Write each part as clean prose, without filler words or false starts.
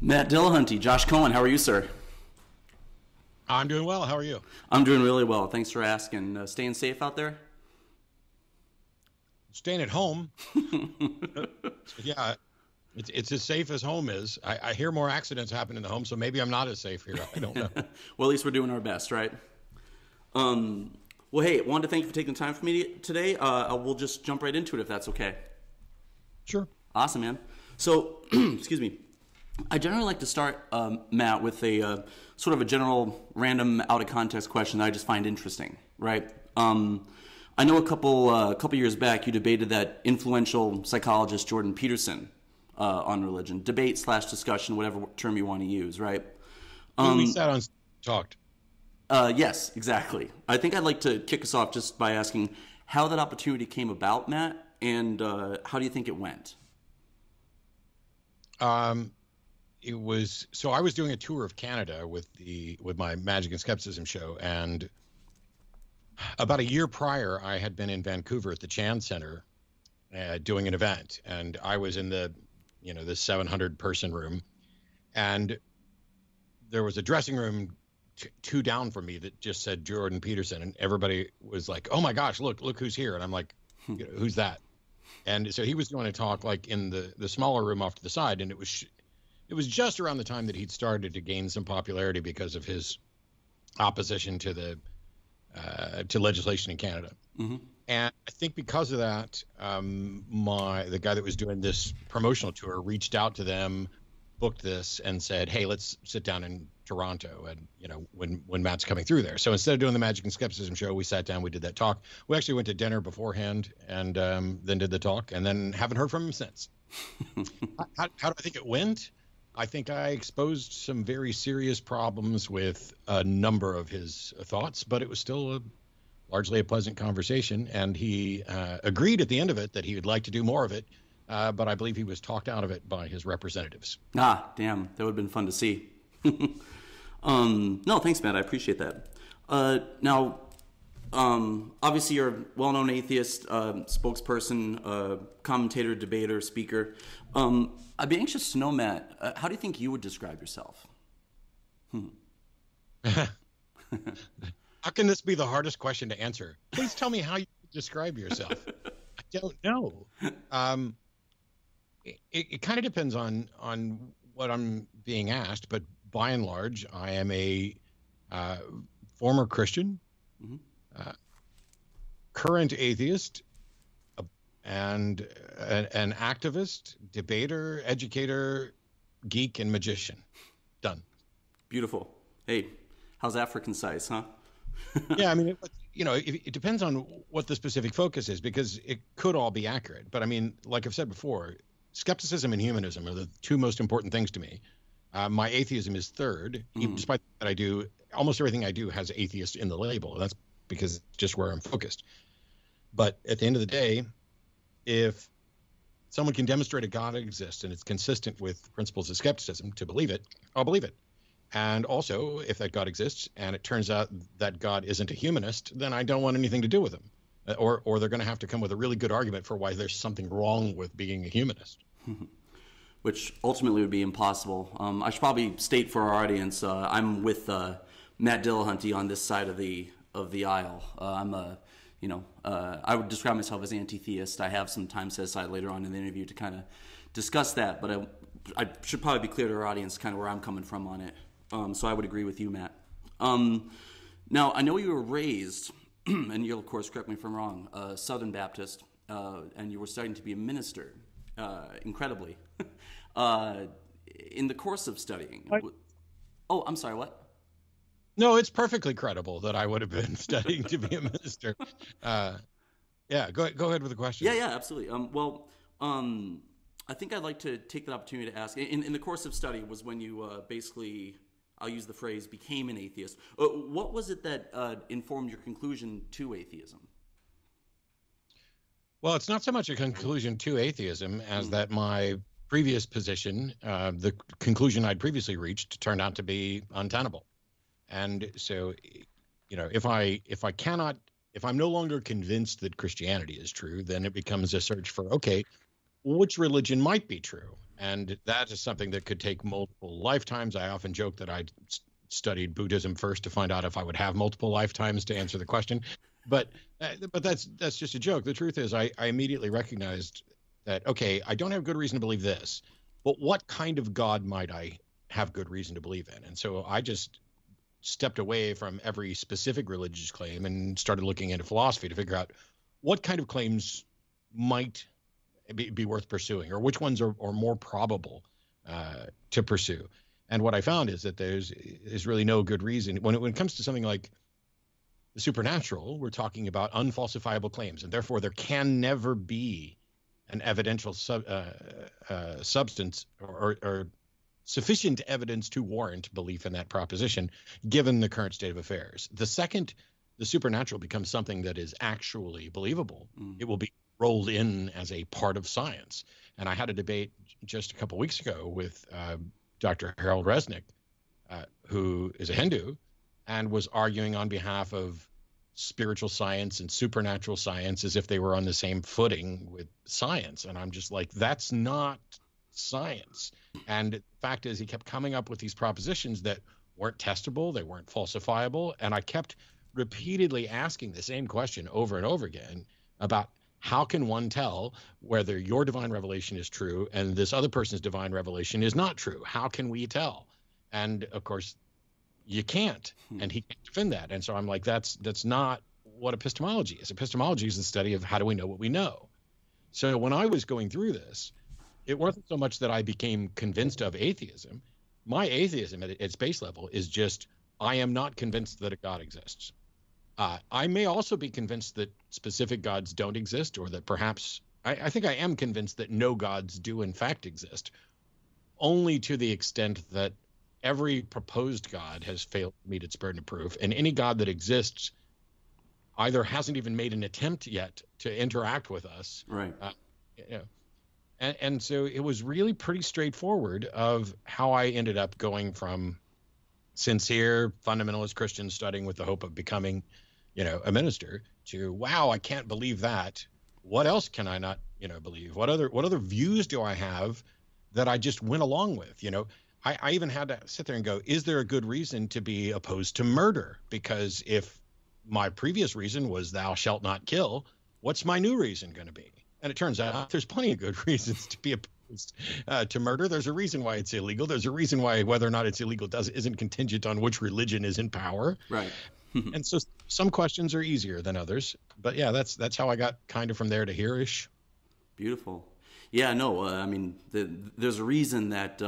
Matt Dillahunty, Josh Cohen, how are you, sir? I'm doing well. How are you? I'm doing really well. Thanks for asking. Staying safe out there? Staying at home. Yeah, it's as safe as home is. I hear more accidents happen in the home, so maybe I'm not as safe here. I don't know. Well, at least we're doing our best, right? Well, hey, wanted to thank you for taking the time for me today. We'll just jump right into it if that's okay. Sure. Awesome, man. So, excuse me. I generally like to start, Matt, with a sort of a general, random, out of context question that I just find interesting, right? I know a couple years back you debated that influential psychologist Jordan Peterson on religion, debate/discussion, whatever term you want to use, right? We sat on talked. Yes, exactly. I think I'd like to kick us off just by asking how that opportunity came about, Matt, and how do you think it went? It was so I was doing a tour of Canada with my Magic and Skepticism show, and about a year prior, I had been in Vancouver at the Chan Center doing an event, and I was in the 700 person room, and there was a dressing room two down from me that just said Jordan Peterson, and everybody was like, "Oh my gosh, look who's here!" And I'm like, "Who's that?" And so he was going to talk like in the smaller room off to the side, and it was just around the time that he'd started to gain some popularity because of his opposition to to legislation in Canada. Mm-hmm. And I think because of that, the guy that was doing this promotional tour reached out to them, booked this, and said, "Hey, let's sit down in Toronto, and when Matt's coming through there." So instead of doing the Magic and Skepticism show, we sat down, we did that talk. We actually went to dinner beforehand, and then did the talk, and then haven't heard from him since. How do I think it went? I think I exposed some very serious problems with a number of his thoughts, but it was still largely a pleasant conversation. And he agreed at the end of it that he would like to do more of it, but I believe he was talked out of it by his representatives. Ah, damn, that would have been fun to see. No, thanks, Matt. I appreciate that. Now, obviously, you're a well-known atheist, spokesperson, commentator, debater, speaker. I'd be anxious to know, Matt, how do you think you would describe yourself? How can this be the hardest question to answer? Please tell me how you describe yourself. I don't know. It kind of depends on what I'm being asked, but by and large, I am a former Christian, Mm-hmm. current atheist, and an activist, debater, educator, geek, and magician. Done. Beautiful. Hey, how's that for concise, huh? Yeah, I mean, it depends on what the specific focus is, because it could all be accurate. But I mean, like I've said before, skepticism and humanism are the two most important things to me. My atheism is third, even despite that I do almost everything I do has atheist in the label. That's because it's just where I'm focused. But at the end of the day, if someone can demonstrate a God exists and it's consistent with principles of skepticism to believe it, I'll believe it. And also, if that God exists and it turns out that God isn't a humanist, then I don't want anything to do with him. Or they're going to have to come with a really good argument for why there's something wrong with being a humanist. Which ultimately would be impossible. I should probably state for our audience, I'm with Matt Dillahunty on this side of the aisle. I would describe myself as anti-theist. I have some time set aside later on in the interview to kind of discuss that, but I should probably be clear to our audience kind of where I'm coming from on it. So I would agree with you, Matt. Now, I know you were raised, and you'll, of course, correct me if I'm wrong, Southern Baptist, and you were studying to be a minister, incredibly. In the course of studying... Oh, I'm sorry, what? No, it's perfectly credible that I would have been studying to be a minister. Yeah, go ahead with the question. Yeah, absolutely. I think I'd like to take that opportunity to ask. In the course of study was when you basically, I'll use the phrase, became an atheist. What was it that informed your conclusion to atheism? Well, it's not so much a conclusion to atheism as that my previous position, the conclusion I'd previously reached, turned out to be untenable. And so, if I'm no longer convinced that Christianity is true, then it becomes a search for, okay, which religion might be true? And that is something that could take multiple lifetimes. I often joke that I studied Buddhism first to find out if I would have multiple lifetimes to answer the question. But that's just a joke. The truth is, I immediately recognized that, okay, I don't have good reason to believe this, but what kind of God might I have good reason to believe in? And so I just stepped away from every specific religious claim and started looking into philosophy to figure out what kind of claims might be worth pursuing, or which ones are more probable to pursue. And what I found is that there's really no good reason. When it comes to something like the supernatural, we're talking about unfalsifiable claims, and therefore there can never be an evidential substance or sufficient evidence to warrant belief in that proposition, given the current state of affairs. The second the supernatural becomes something that is actually believable, it will be rolled in as a part of science. And I had a debate just a couple of weeks ago with Dr. Harold Resnick, who is a Hindu, and was arguing on behalf of spiritual science and supernatural science as if they were on the same footing with science. And I'm just like, that's not science. And the fact is, he kept coming up with these propositions that weren't testable, they weren't falsifiable. And I kept repeatedly asking the same question over and over again about how can one tell whether your divine revelation is true and this other person's divine revelation is not true? How can we tell? And of course, you can't. And he can't defend that. And so I'm like, that's not what epistemology is. Epistemology is the study of how do we know what we know. So when I was going through this, it wasn't so much that I became convinced of atheism. My atheism at its base level is just, I am not convinced that a God exists. I may also be convinced that specific gods don't exist, or that perhaps I think I am convinced that no gods do in fact exist, only to the extent that every proposed God has failed to meet its burden of proof, and any God that exists either hasn't even made an attempt yet to interact with us. Right. And so it was really pretty straightforward of how I ended up going from sincere fundamentalist Christian studying with the hope of becoming, a minister, to, wow, I can't believe that. What else can I not, believe? What other views do I have that I just went along with? I even had to sit there and go, is there a good reason to be opposed to murder? Because if my previous reason was thou shalt not kill, what's my new reason going to be? And it turns out there's plenty of good reasons to be opposed to murder. There's a reason why it's illegal. There's a reason why whether or not it's illegal isn't contingent on which religion is in power. Right. And so some questions are easier than others. But yeah, that's how I got kind of from there to here-ish. Beautiful. Yeah, no, I mean, there's a reason that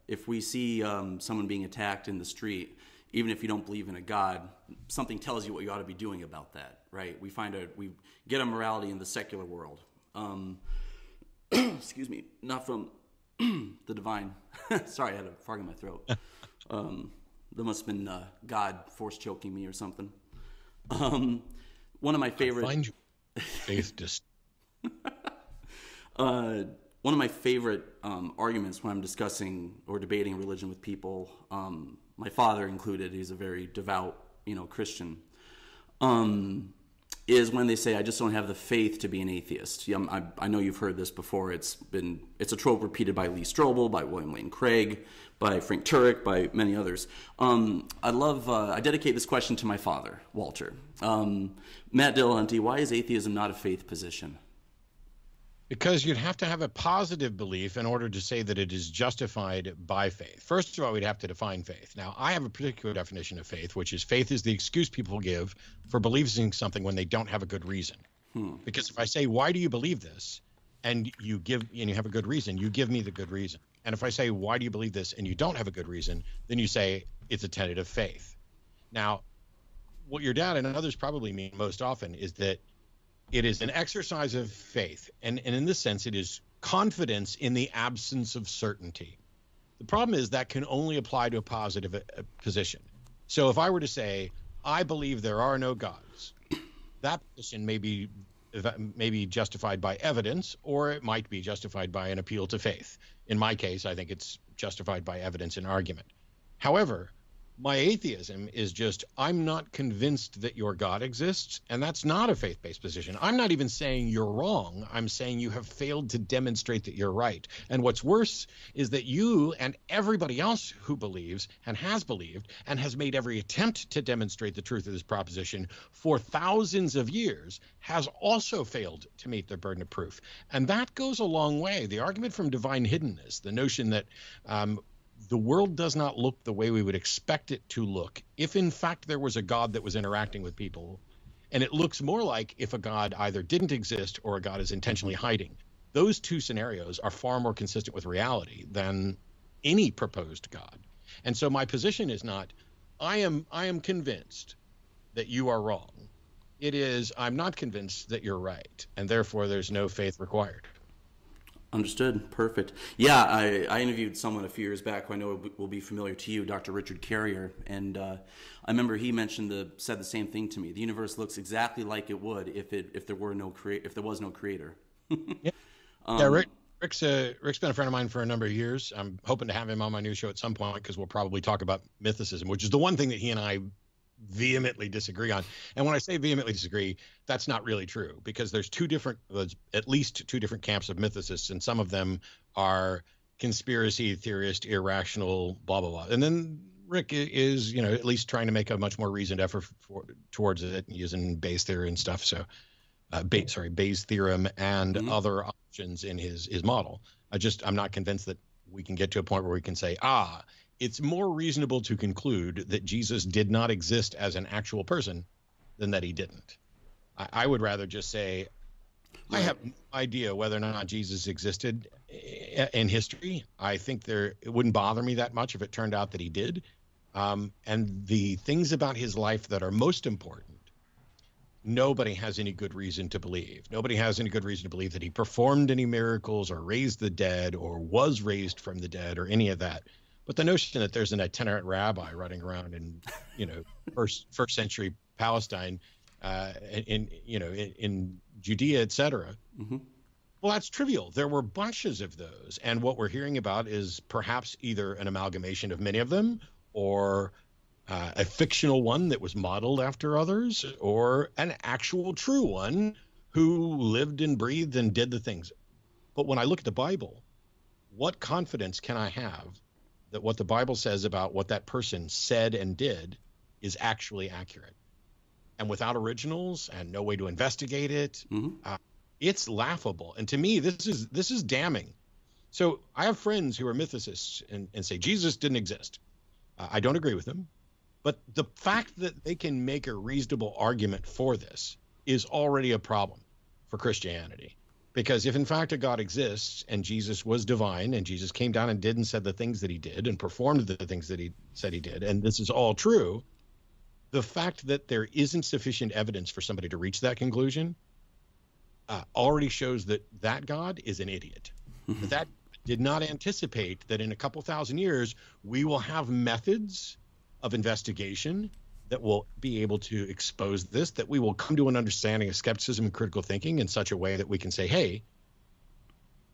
if we see someone being attacked in the street, even if you don't believe in a God, something tells you what you ought to be doing about that, right? We get a morality in the secular world. Excuse me, not from the divine. Sorry, I had a frog in my throat. There must have been God force choking me or something. One of my favorite. I find faith just. One of my favorite arguments when I'm discussing or debating religion with people, my father included, he's a very devout, Christian, is when they say, I just don't have the faith to be an atheist. I know you've heard this before. It's a trope repeated by Lee Strobel, by William Lane Craig, by Frank Turek, by many others. I dedicate this question to my father, Walter. Matt Dillahunty, why is atheism not a faith position? Because you'd have to have a positive belief in order to say that it is justified by faith. First of all, we'd have to define faith. Now, I have a particular definition of faith, which is faith is the excuse people give for believing something when they don't have a good reason. Because if I say, why do you believe this? And you have a good reason, you give me the good reason. And if I say, why do you believe this? And you don't have a good reason, then you say it's a tentative faith. Now, what your dad and others probably mean most often is that it is an exercise of faith, and in this sense, it is confidence in the absence of certainty. The problem is that can only apply to a positive position. So if I were to say, I believe there are no gods, that position may be justified by evidence, or it might be justified by an appeal to faith. In my case, I think it's justified by evidence and argument. However, My atheism is just, I'm not convinced that your God exists, and that's not a faith-based position. I'm not even saying you're wrong. I'm saying you have failed to demonstrate that you're right. And what's worse is that you and everybody else who believes and has believed and has made every attempt to demonstrate the truth of this proposition for thousands of years has also failed to meet their burden of proof. And that goes a long way. The argument from divine hiddenness, the notion that the world does not look the way we would expect it to look if in fact there was a God that was interacting with people, and it looks more like if a God either didn't exist or a God is intentionally hiding. Those two scenarios are far more consistent with reality than any proposed God. And so my position is not, I am convinced that you are wrong. It is, I'm not convinced that you're right, and therefore there's no faith required. Understood. Perfect. Yeah, I interviewed someone a few years back who I know will be familiar to you, Dr. Richard Carrier, and I remember he said the same thing to me. The universe looks exactly like it would if there was no creator. Yeah. Rick's been a friend of mine for a number of years. I'm hoping to have him on my new show at some point because we'll probably talk about mythicism, which is the one thing that he and I vehemently disagree on. And when I say vehemently disagree, that's not really true, because there's at least two different camps of mythicists, and some of them are conspiracy theorist, irrational, blah blah blah. And then Rick is, at least trying to make a much more reasoned effort towards it, using Bayes theory and stuff. So Bayes theorem and other options in his model. I'm not convinced that we can get to a point where we can say, it's more reasonable to conclude that Jesus did not exist as an actual person than that he didn't. I would rather just say, I have no idea whether or not Jesus existed in history. I think it wouldn't bother me that much if it turned out that he did. And the things about his life that are most important, nobody has any good reason to believe. Nobody has any good reason to believe that he performed any miracles or raised the dead or was raised from the dead or any of that. But the notion that there's an itinerant rabbi running around in, first century Palestine, in Judea, etc. Well, that's trivial. There were bunches of those, and what we're hearing about is perhaps either an amalgamation of many of them, or a fictional one that was modeled after others, or an actual true one who lived and breathed and did the things. But when I look at the Bible, what confidence can I have that what the Bible says about what that person said and did is actually accurate? And without originals and no way to investigate it, it's laughable. And to me, this is damning. So I have friends who are mythicists and say Jesus didn't exist. I don't agree with them. But the fact that they can make a reasonable argument for this is already a problem for Christianity. Because if in fact a God exists and Jesus was divine and Jesus came down and did and said the things that he did and performed the things that he said he did, and this is all true, the fact that there isn't sufficient evidence for somebody to reach that conclusion already shows that God is an idiot. That did not anticipate that in a couple thousand years we will have methods of investigation that will be able to expose this, that we will come to an understanding of skepticism and critical thinking in such a way that we can say, hey,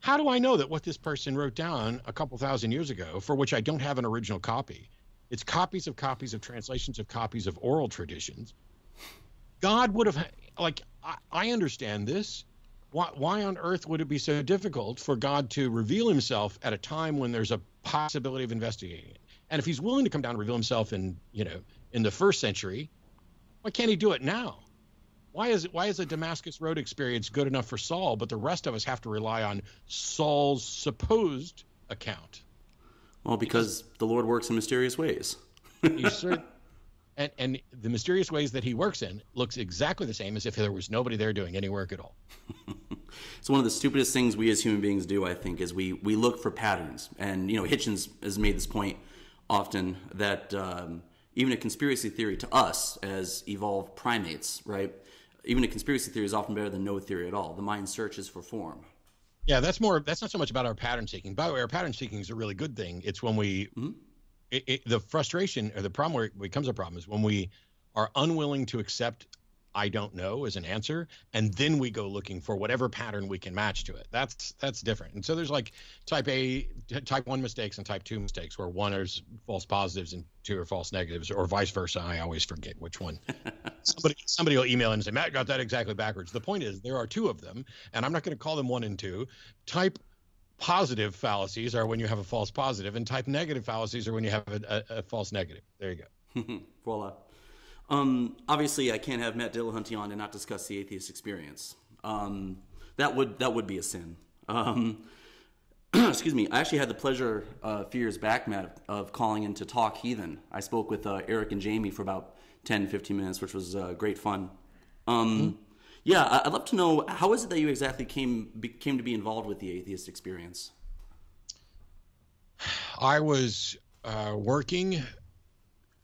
how do I know that what this person wrote down a couple thousand years ago, for which I don't have an original copy, it's copies of translations of copies of oral traditions, God would have, I understand this. Why on earth would it be so difficult for God to reveal himself at a time when there's a possibility of investigating it? And if he's willing to come down and reveal himself in the first century, why can't he do it now? Why is a Damascus Road experience good enough for Saul, but the rest of us have to rely on Saul's supposed account? Well, because the Lord works in mysterious ways. And the mysterious ways that he works in looks exactly the same as if there was nobody there doing any work at all. It's one of the stupidest things we as human beings do, I think, is we look for patterns. And, Hitchens has made this point often that even a conspiracy theory to us as evolved primates, right? Even a conspiracy theory is often better than no theory at all. The mind searches for form. Yeah, that's not so much about our pattern seeking. By the way, our pattern seeking is a really good thing. It's when we, the frustration or the problem where it becomes a problem is when we are unwilling to accept I don't know as an answer, and then we go looking for whatever pattern we can match to it. That's different. And so there's like type 1 mistakes and type 2 mistakes, where one is false positives and two are false negatives, or vice versa. I always forget which one. Somebody will email in and say, Matt got that exactly backwards. The point is there are two of them, and I'm not going to call them 1 and 2. Type positive fallacies are when you have a false positive, and type negative fallacies are when you have a false negative. There you go. Voila. Obviously, I can't have Matt Dillahunty on and not discuss the atheist experience. That would be a sin. Excuse me. I actually had the pleasure a few years back, Matt, of calling in to Talk Heathen. I spoke with Eric and Jamie for about 10, 15 minutes, which was great fun. Yeah, I'd love to know, how is it that you exactly came to be involved with the atheist experience? I was working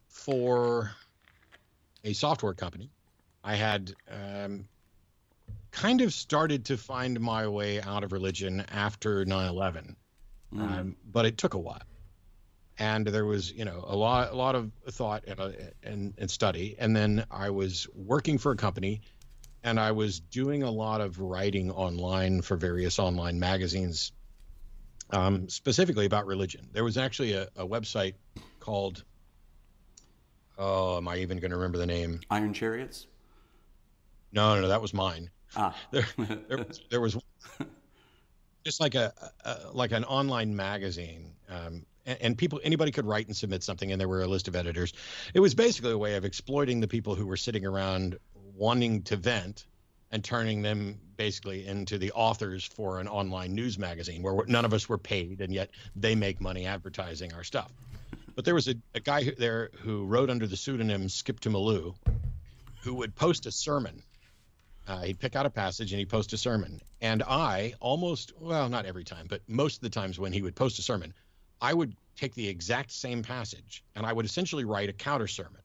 for a software company. I had kind of started to find my way out of religion after 9/11, but it took a while, and there was a lot of thought and study, and then I was working for a company, and I was doing a lot of writing online for various online magazines, specifically about religion. There was actually a website called, oh, am I even going to remember the name? Iron Chariots? No, that was mine. There was just like an online magazine, and anybody could write and submit something, and there were a list of editors. It was basically a way of exploiting the people who were sitting around wanting to vent and turning them basically into the authors for an online news magazine where none of us were paid, and yet they make money advertising our stuff. But there was a guy there who wrote under the pseudonym Skip to Malou, who would post a sermon. He'd pick out a passage and he'd post a sermon. And I not every time, but most of the times when he would post a sermon, I would take the exact same passage and I would essentially write a counter sermon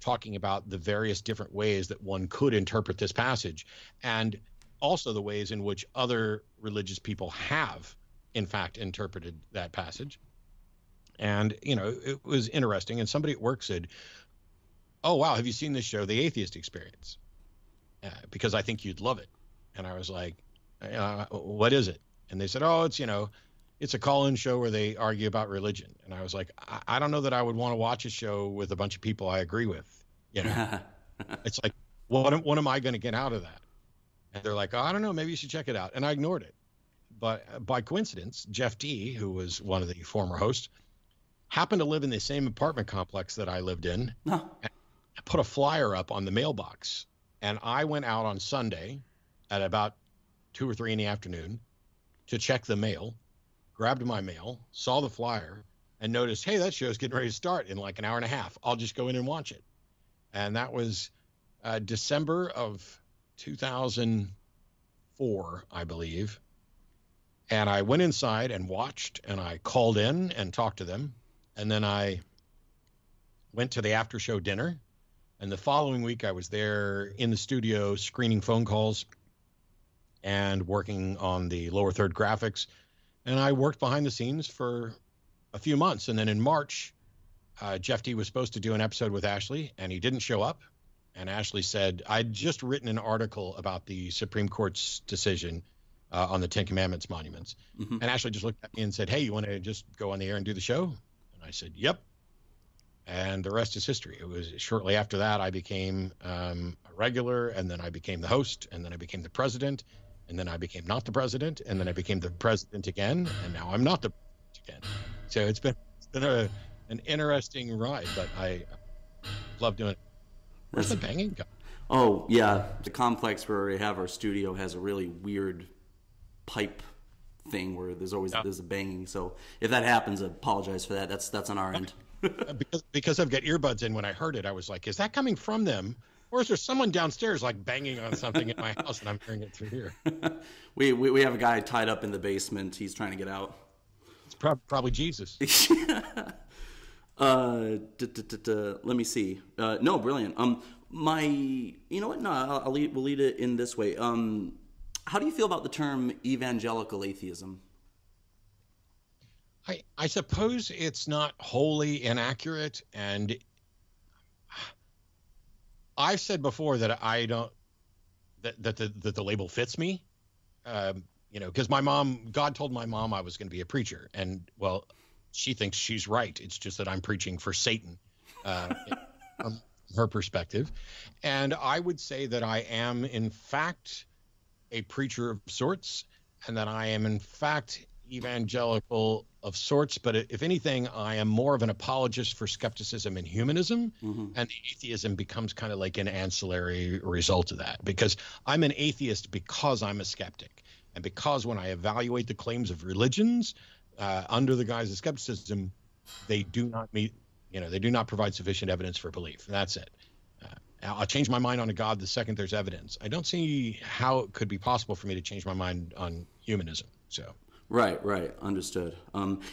talking about the various different ways that one could interpret this passage, and also the ways in which other religious people have, in fact, interpreted that passage. And, it was interesting. And somebody at work said, oh, wow, have you seen this show, The Atheist Experience? Because I think you'd love it. And I was like, what is it? And they said, oh, it's a call-in show where they argue about religion. And I was like, I don't know that I would want to watch a show with a bunch of people I agree with. It's like, what am I going to get out of that? And they're like, oh, I don't know, maybe you should check it out. And I ignored it. But by coincidence, Jeff D., who was one of the former hosts, happened to live in the same apartment complex that I lived in. No. I put a flyer up on the mailbox, and I went out on Sunday at about 2 or 3 in the afternoon to check the mail, grabbed my mail, saw the flyer, and noticed, hey, that show's getting ready to start in like an hour and a half. I'll just go in and watch it. And that was December of 2004, I believe. And I went inside and watched, and I called in and talked to them. And then I went to the after show dinner. And the following week, I was there in the studio screening phone calls and working on the lower third graphics. And I worked behind the scenes for a few months. And then in March, Jeff D. was supposed to do an episode with Ashley, and he didn't show up. And Ashley said, I'd just written an article about the Supreme Court's decision on the Ten Commandments monuments. Mm-hmm. And Ashley just looked at me and said, hey, you want to just go on the air and do the show? And I said, yep. And the rest is history. It was shortly after that I became a regular, and then I became the host, and then I became the president, and then I became not the president, and then I became the president again, and now I'm not the president again. So it's been an interesting ride, but I love doing it. Where's the banging guy? Oh, yeah. The complex where we have our studio has a really weird pipe thing where there's a banging. So if that happens, I apologize for that. That's on our end. because I've got earbuds in, when I heard it, I was like, is that coming from them? Or is there someone downstairs like banging on something in my house and I'm hearing it through here? We have a guy tied up in the basement. He's trying to get out. It's probably Jesus. Let me see. No, brilliant. You know what? No, we'll lead it in this way. How do you feel about the term evangelical atheism? I suppose it's not wholly inaccurate, and I've said before that I don't that the label fits me. Because my mom, God told my mom I was going to be a preacher, and well, she thinks she's right. It's just that I'm preaching for Satan, from her perspective, and I would say that I am in fact a preacher of sorts, and that I am in fact evangelical of sorts. But if anything, I am more of an apologist for skepticism and humanism, and atheism becomes kind of like an ancillary result of that, because I'm an atheist because I'm a skeptic. And because when I evaluate the claims of religions under the guise of skepticism, they do not meet, they do not provide sufficient evidence for belief. And that's it. I'll change my mind on a God the second there's evidence. I don't see how it could be possible for me to change my mind on humanism. So. Right. Understood.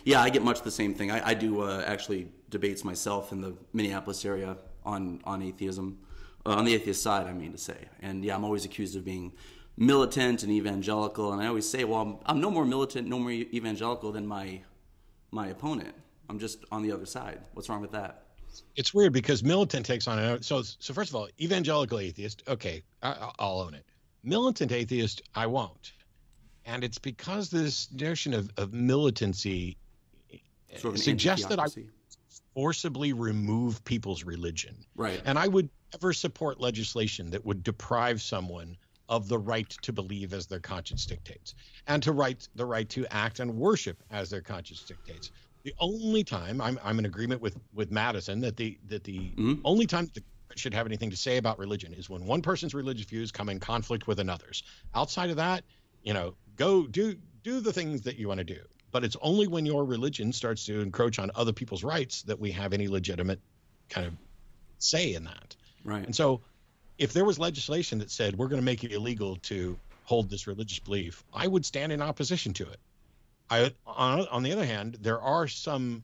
Yeah, I get much the same thing. I do actually debates myself in the Minneapolis area on atheism, on the atheist side, I mean to say. And yeah, I'm always accused of being militant and evangelical, and I always say, well, I'm no more militant, no more evangelical than my opponent. I'm just on the other side. What's wrong with that? It's weird because militant takes on another. So first of all, evangelical atheist, okay, I'll own it. Militant atheist, I won't. And it's because this notion of militancy sort of suggests that I forcibly remove people's religion. Right. And I would never support legislation that would deprive someone of the right to believe as their conscience dictates, and the right to act and worship as their conscience dictates. The only time I'm in agreement with Madison that the only time the should have anything to say about religion is when one person's religious views come in conflict with another's. Outside of that, go do the things that you want to do. But it's only when your religion starts to encroach on other people's rights that we have any legitimate kind of say in that. Right. And so if there was legislation that said we're going to make it illegal to hold this religious belief, I would stand in opposition to it. On the other hand, there are some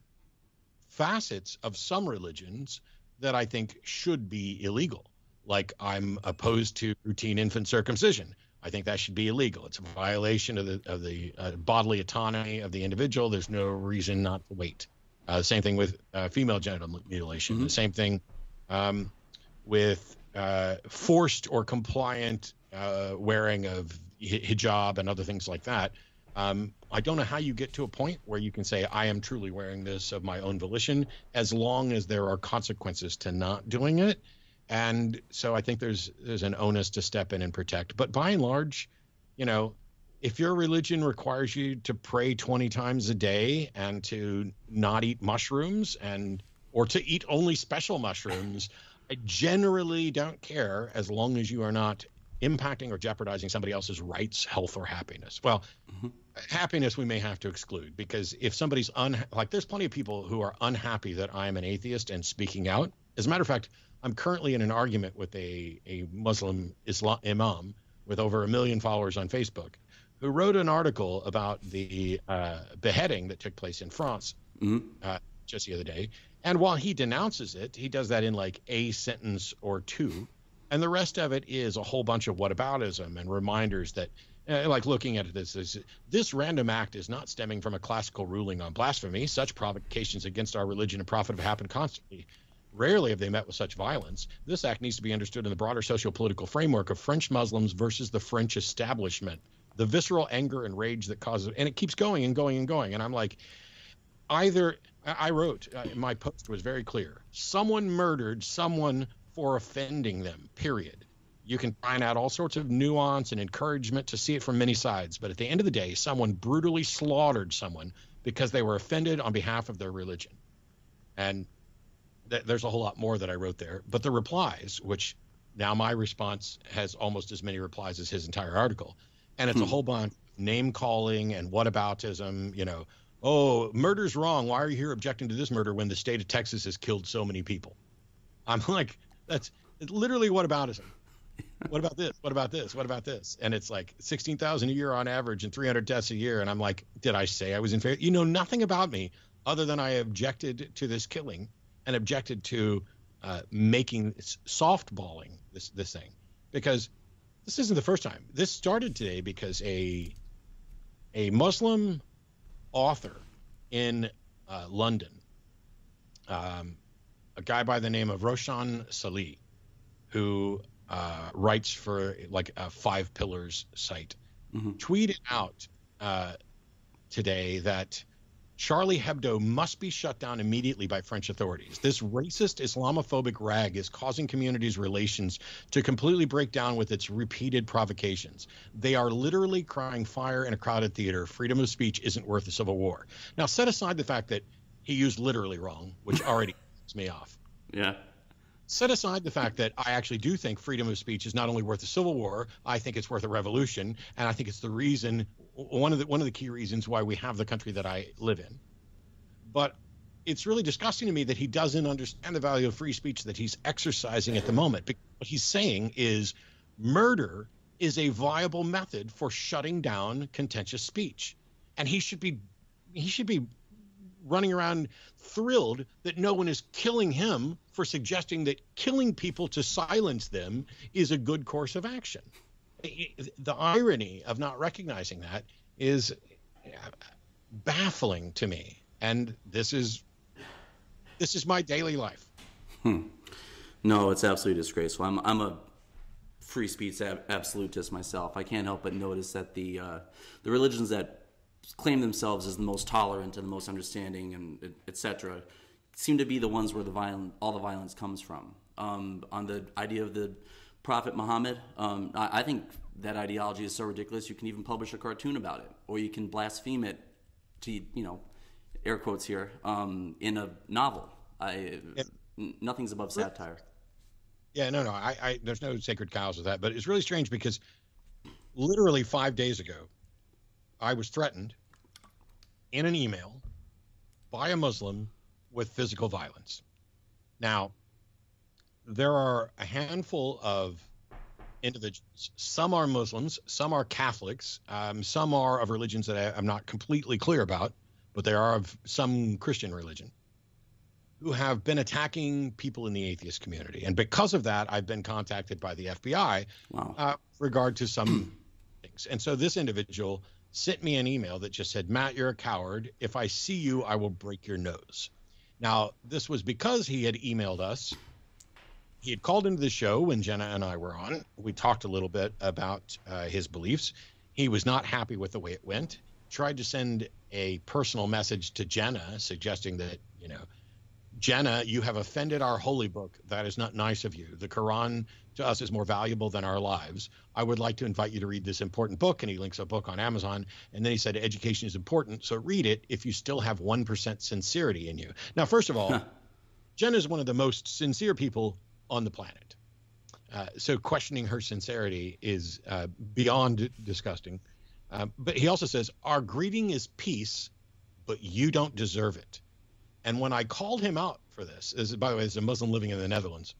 facets of some religions that I think should be illegal. Like I'm opposed to routine infant circumcision. I think that should be illegal. It's a violation of the bodily autonomy of the individual. There's no reason not to wait. The same thing with female genital mutilation. The same thing with forced or compliant wearing of hijab and other things like that. I don't know how you get to a point where you can say, I am truly wearing this of my own volition, as long as there are consequences to not doing it. And so I think there's an onus to step in and protect. But by and large, if your religion requires you to pray 20 times a day and to not eat mushrooms or to eat only special mushrooms, I generally don't care, as long as you are not impacting or jeopardizing somebody else's rights, health, or happiness. Well, happiness we may have to exclude, because if somebody's there's plenty of people who are unhappy that I am an atheist and speaking out. As a matter of fact, I'm currently in an argument with a Muslim imam with over 1 million followers on Facebook, who wrote an article about the beheading that took place in France just the other day. And while he denounces it, he does that in like a sentence or two. And the rest of it is a whole bunch of whataboutism and reminders that, like looking at this random act is not stemming from a classical ruling on blasphemy. Such provocations against our religion and prophet have happened constantly. Rarely have they met with such violence. This act needs to be understood in the broader socio-political framework of French Muslims versus the French establishment. The visceral anger and rage that causes, and it keeps going and going and going. And I'm like, I wrote, my post was very clear. Someone murdered someone for offending them, period. You can find out all sorts of nuance and encouragement to see it from many sides. But at the end of the day, someone brutally slaughtered someone because they were offended on behalf of their religion. And there's a whole lot more that I wrote there. But the replies, which now my response has almost as many replies as his entire article. And it's a whole bunch of name calling and whataboutism, oh, murder's wrong. Why are you here objecting to this murder when the state of Texas has killed so many people? I'm like, it's literally whataboutism. What about this? What about this? What about this? And it's like 16,000 a year on average and 300 deaths a year. And I'm like, did I say I was in favor? You know nothing about me other than I objected to this killing and objected to making softballing this thing, because this isn't the first time. This started today because a Muslim author in London, a guy by the name of Roshan Salih, who writes for like a Five Pillars site, tweeted out today that Charlie Hebdo must be shut down immediately by French authorities. This racist Islamophobic rag is causing communities' relations to completely break down with its repeated provocations. They are literally crying fire in a crowded theater. Freedom of speech isn't worth a civil war. Now, set aside the fact that he used literally wrong, which already pisses me off. Yeah. Set aside the fact that I actually do think freedom of speech is not only worth a civil war, I think it's worth a revolution, and I think it's the reason, one of the key reasons why we have the country that I live in. But it's really disgusting to me that he doesn't understand the value of free speech that he's exercising at the moment. Because what he's saying is murder is a viable method for shutting down contentious speech, and he should be running around thrilled that no one is killing him for suggesting that killing people to silence them is a good course of action. The irony of not recognizing that is baffling to me, and this is my daily life. No, it's absolutely disgraceful. I'm a free speech absolutist myself. I can't help but notice that the religions that claim themselves as the most tolerant and the most understanding and etc. seem to be the ones where all the violence comes from. On the idea of the Prophet Muhammad, I think that ideology is so ridiculous you can even publish a cartoon about it, or you can blaspheme it to, air quotes here, in a novel. Nothing's above satire. Yeah, no, I there's no sacred cows with that, but it's really strange because literally 5 days ago, I was threatened in an email by a Muslim with physical violence. Now, there are a handful of individuals. Some are Muslims, some are Catholics, some are of religions that I'm not completely clear about, but they are of some Christian religion, who have been attacking people in the atheist community. And because of that, I've been contacted by the FBI regard to some things. And so this individual sent me an email that just said, Matt, you're a coward. If I see you, I will break your nose. Now, this was because he had emailed us. He had called into the show when Jenna and I were on. We talked a little bit about his beliefs. He was not happy with the way it went. Tried to send a personal message to Jenna suggesting that, Jenna, you have offended our holy book. That is not nice of you. The Quran to us is more valuable than our lives. I would like to invite you to read this important book. And he links a book on Amazon. And then he said, education is important, so read it if you still have 1% sincerity in you. Now, first of all, Jenna is one of the most sincere people on the planet. So questioning her sincerity is beyond disgusting. But he also says, our greeting is peace, but you don't deserve it. And when I called him out for this, by the way, as a Muslim living in the Netherlands,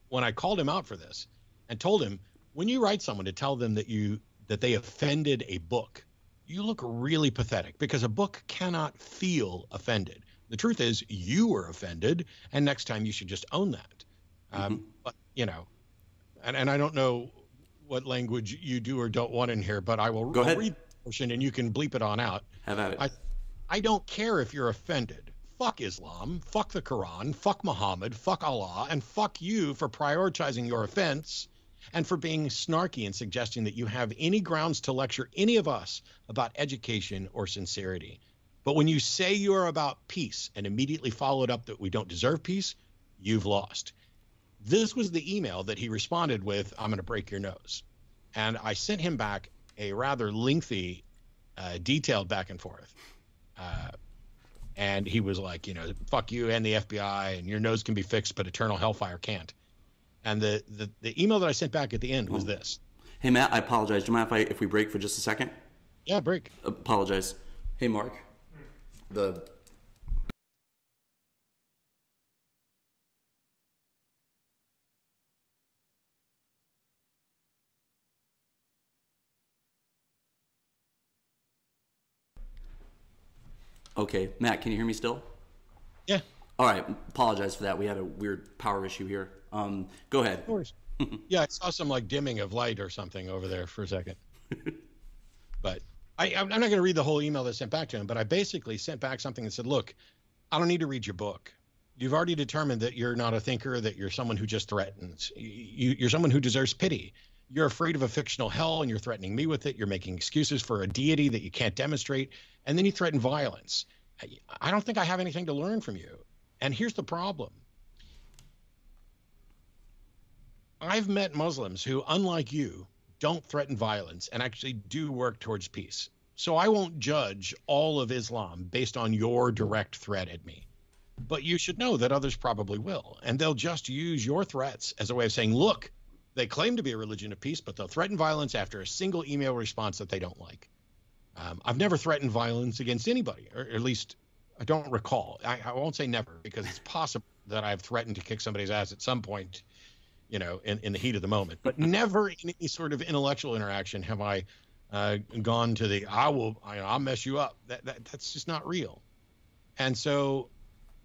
when I called him out for this and told him, when you write someone to tell them that they offended a book, you look really pathetic because a book cannot feel offended. The truth is you were offended, and next time you should just own that. But, and I don't know what language you do or don't want in here, but I will read the portion and you can bleep it on out. Have at it. I don't care if you're offended. Fuck Islam, fuck the Quran, fuck Muhammad, fuck Allah, and fuck you for prioritizing your offense and for being snarky and suggesting that you have any grounds to lecture any of us about education or sincerity. But when you say you're about peace and immediately followed up that we don't deserve peace, you've lost. This was the email that he responded with, I'm going to break your nose. And I sent him back a rather lengthy, detailed back and forth. And he was like, fuck you and the FBI, and your nose can be fixed, but eternal hellfire can't. And the email that I sent back at the end was this. Hey, Matt, I apologize. Do you mind if we break for just a second? Yeah, break. Apologize. Hey, Mark. Okay, Matt, can you hear me still? Yeah. All right, apologize for that. We had a weird power issue here. Go ahead. Of course. Yeah, I saw some dimming of light or something over there for a second. But I'm not going to read the whole email that I sent back to him, but I basically sent back something that said, look, I don't need to read your book. You've already determined that you're not a thinker, that you're someone who just threatens. You're someone who deserves pity. You're afraid of a fictional hell and you're threatening me with it. You're making excuses for a deity that you can't demonstrate. And then you threaten violence. I don't think I have anything to learn from you. And here's the problem. I've met Muslims who, unlike you, don't threaten violence and actually do work towards peace. So I won't judge all of Islam based on your direct threat at me. But you should know that others probably will. And they'll just use your threats as a way of saying, look, they claim to be a religion of peace, but they'll threaten violence after a single email response that they don't like. I've never threatened violence against anybody, or at least I don't recall. I won't say never, because it's possible that I've threatened to kick somebody's ass at some point, you know, in the heat of the moment. But never in any sort of intellectual interaction have I gone to the, I'll mess you up. That's just not real. And so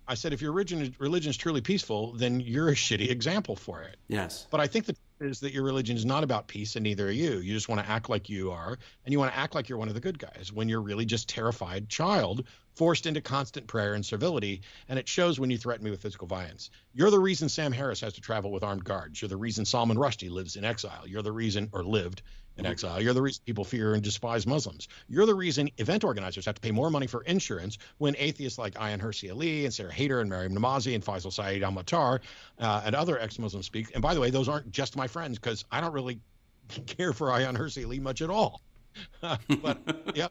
I said, if your religion is truly peaceful, then you're a shitty example for it. Yes. But I think the truth is that your religion is not about peace, and neither are you. You just want to act like you are, and you want to act like you're one of the good guys when you're really just terrified child forced into constant prayer and servility, and it shows when you threaten me with physical violence. You're the reason Sam Harris has to travel with armed guards. You're the reason Salman Rushdie lives in exile. You're the reason, or lived in exile. You're the reason people fear and despise Muslims. You're the reason event organizers have to pay more money for insurance when atheists like Ayaan Hirsi Ali and Sarah Haider and Mariam Namazi and Faisal Saeed al-Muhtar and other ex-Muslims speak. And by the way, those aren't just my friends, because I don't really care for Ayaan Hirsi Ali much at all. But yeah,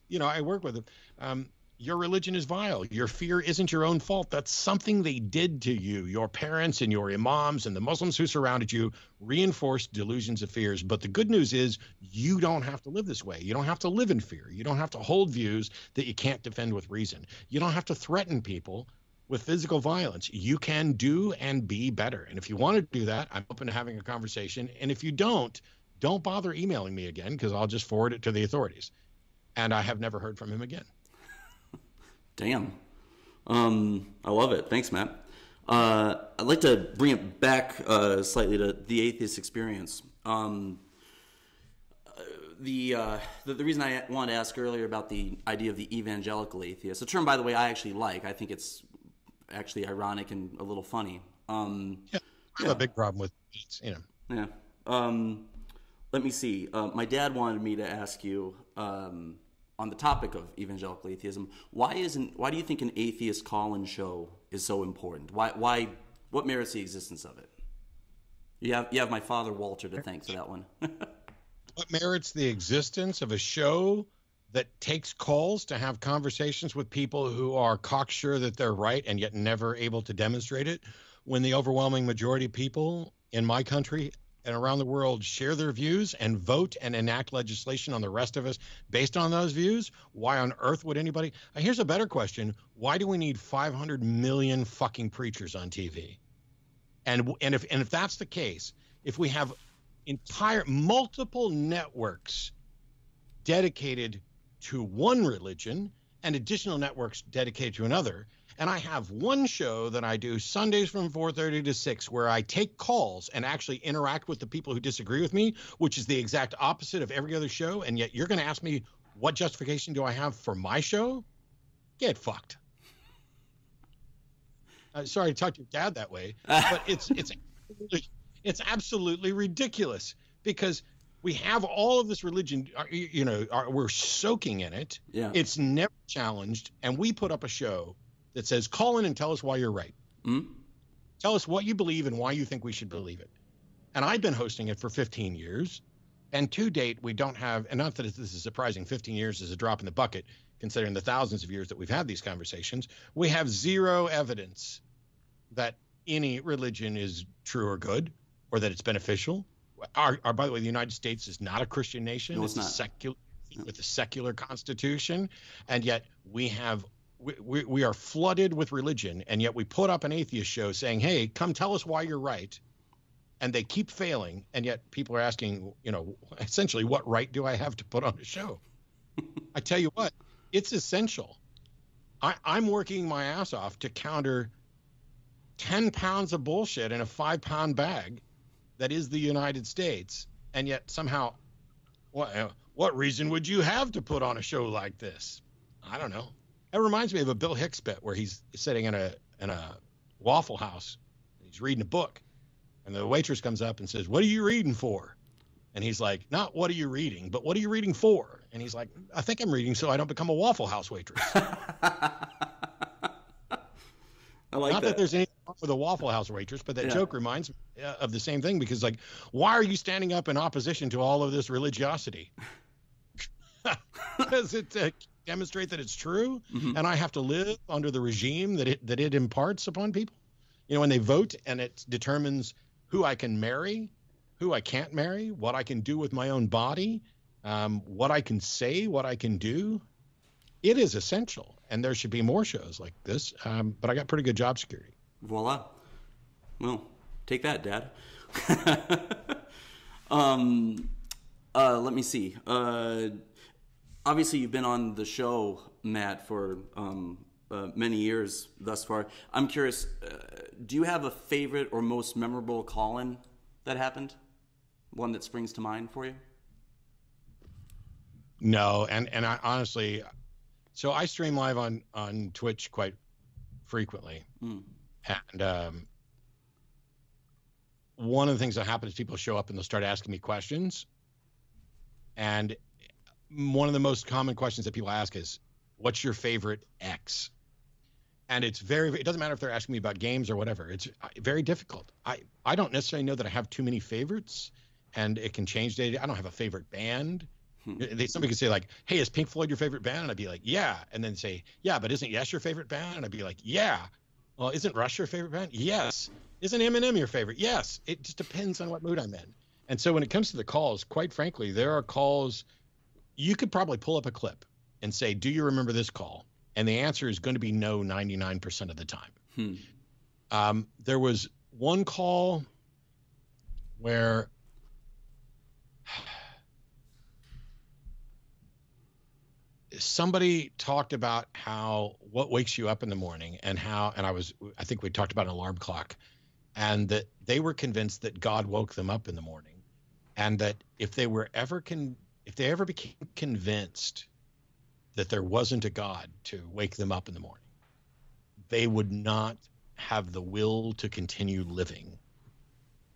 you know, I work with them. Your religion is vile. Your fear isn't your own fault. That's something they did to you. Your parents and your imams and the Muslims who surrounded you reinforced delusions of fears. But the good news is you don't have to live this way. You don't have to live in fear. You don't have to hold views that you can't defend with reason. You don't have to threaten people with physical violence. You can do and be better. And if you want to do that, I'm open to having a conversation. And if you don't bother emailing me again, because I'll just forward it to the authorities. And I have never heard from him again. Damn. I love it. Thanks, Matt. I'd like to bring it back slightly to the atheist experience. The reason I wanted to ask earlier about the idea of the evangelical atheist, a term, by the way, I actually like. I think it's actually ironic and a little funny. I have a big problem with it, you know. Yeah. Let me see. My dad wanted me to ask you, on the topic of evangelical atheism, why do you think an atheist call-in show is so important? Why? What merits the existence of it? You have my father Walter to thank for that one. What merits the existence of a show that takes calls to have conversations with people who are cocksure that they're right and yet never able to demonstrate it, when the overwhelming majority of people in my country and around the world share their views and vote and enact legislation on the rest of us based on those views? Why on earth would anybody? Here's a better question. Why do we need 500 million fucking preachers on TV? And if that's the case, if we have multiple networks dedicated to one religion and additional networks dedicated to another, and I have one show that I do Sundays from 4:30 to 6 where I take calls and actually interact with the people who disagree with me, which is the exact opposite of every other show. And yet you're going to ask me, what justification do I have for my show? Get fucked. Sorry to talk to your dad that way, but it's absolutely ridiculous, because we have all of this religion, you know, we're soaking in it. Yeah. It's never challenged. And we put up a show that says, call in and tell us why you're right. Mm-hmm. Tell us what you believe and why you think we should believe it. And I've been hosting it for 15 years. And to date, we don't have, and not that this is surprising, 15 years is a drop in the bucket, considering the thousands of years that we've had these conversations. We have zero evidence that any religion is true or good, or that it's beneficial. By the way, the United States is not a Christian nation. No, it's not. Secular, with a secular constitution. And yet we are flooded with religion, and yet we put up an atheist show saying, hey, come tell us why you're right. And they keep failing, and yet people are asking, you know, essentially, what right do I have to put on a show? I tell you what, it's essential. I'm working my ass off to counter 10 pounds of bullshit in a 5-pound bag that is the United States, and yet somehow, what reason would you have to put on a show like this? I don't know. It reminds me of a Bill Hicks bit where he's sitting in a Waffle House. He's reading a book, and the waitress comes up and says, "What are you reading for?" And he's like, "Not what are you reading, but what are you reading for?" And he's like, "I think I'm reading so I don't become a Waffle House waitress." I like Not that. that there's anything wrong with a Waffle House waitress, but that joke reminds me of the same thing, because like, why are you standing up in opposition to all of this religiosity? Does it demonstrate that it's true? Mm-hmm. And I have to live under the regime that it imparts upon people? You know, when they vote and it determines who I can marry, who I can't marry, what I can do with my own body, what I can say, what I can do. It is essential, and there should be more shows like this. But I got pretty good job security. Voila. Well, take that, Dad. Let me see. Obviously, you've been on the show, Matt, for many years thus far. I'm curious, do you have a favorite or most memorable call-in that happened? One that springs to mind for you? No, and I honestly, so I stream live on Twitch quite frequently, and one of the things that happens is people show up and they'll start asking me questions, and one of the most common questions that people ask is, "What's your favorite X?" And it doesn't matter if they're asking me about games or whatever. It's very difficult. I don't necessarily know that I have too many favorites, and it can change day to day. I don't have a favorite band. Somebody could say like, "Hey, is Pink Floyd your favorite band?" And I'd be like, "Yeah." And then say, "Yeah, but isn't Yes your favorite band?" And I'd be like, "Yeah." "Well, isn't Rush your favorite band?" "Yes." "Isn't Eminem your favorite?" "Yes." It just depends on what mood I'm in. And so when it comes to the calls, quite frankly, there are calls you could probably pull up a clip and say, "Do you remember this call?" And the answer is going to be no 99% of the time. There was one call where somebody talked about what wakes you up in the morning, and I think we talked about an alarm clock, and that they were convinced that God woke them up in the morning, and that if they ever became convinced that there wasn't a God to wake them up in the morning, they would not have the will to continue living.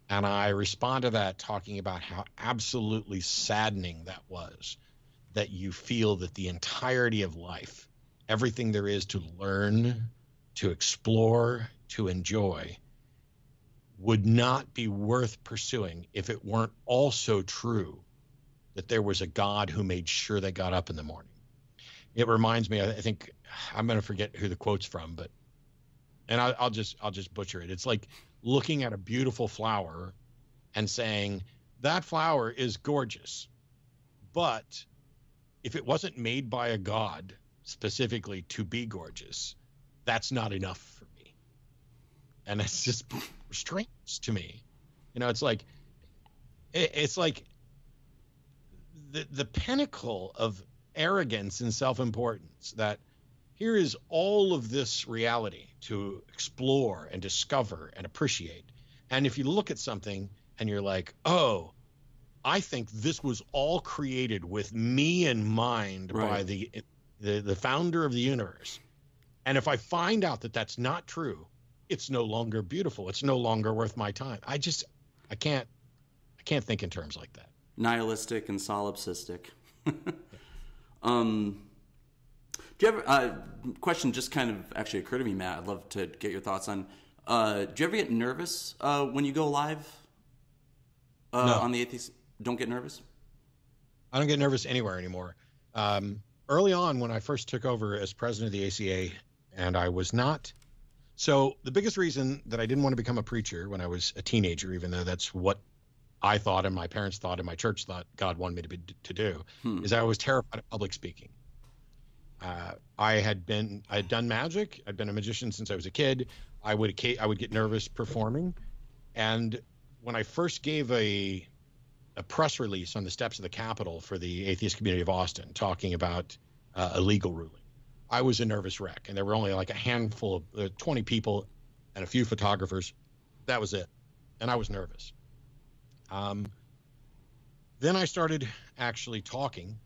And I respond to that talking about how absolutely saddening that was, that you feel that the entirety of life, everything there is to learn, to explore, to enjoy, would not be worth pursuing if it weren't also true that there was a God who made sure they got up in the morning. It reminds me, I think I'm going to forget who the quote's from, and I'll just butcher it. It's like looking at a beautiful flower and saying, "That flower is gorgeous, but if it wasn't made by a God specifically to be gorgeous, that's not enough for me." And it's just strange to me. You know, it's like the pinnacle of arrogance and self-importance, that here is all of this reality to explore and discover and appreciate. And if you look at something and you're like, "Oh, I think this was all created with me in mind by the founder of the universe. And if I find out that that's not true, it's no longer beautiful. It's no longer worth my time." I can't think in terms like that. Nihilistic and solipsistic. Do you ever, question just kind of actually occurred to me, Matt. I'd love to get your thoughts on. Do you ever get nervous when you go live No. on the Atheist? Don't get nervous? I don't get nervous anywhere anymore. Early on, when I first took over as president of the ACA, and I was not. So the biggest reason that I didn't want to become a preacher when I was a teenager, even though that's what I thought and my parents thought and my church thought God wanted me to do, is I was terrified of public speaking. I had done magic. I'd been a magician since I was a kid. I would get nervous performing. And when I first gave a press release on the steps of the Capitol for the atheist community of Austin, talking about a legal ruling, I was a nervous wreck. And there were only like a handful of 20 people and a few photographers. That was it. And I was nervous. Then I started actually talking,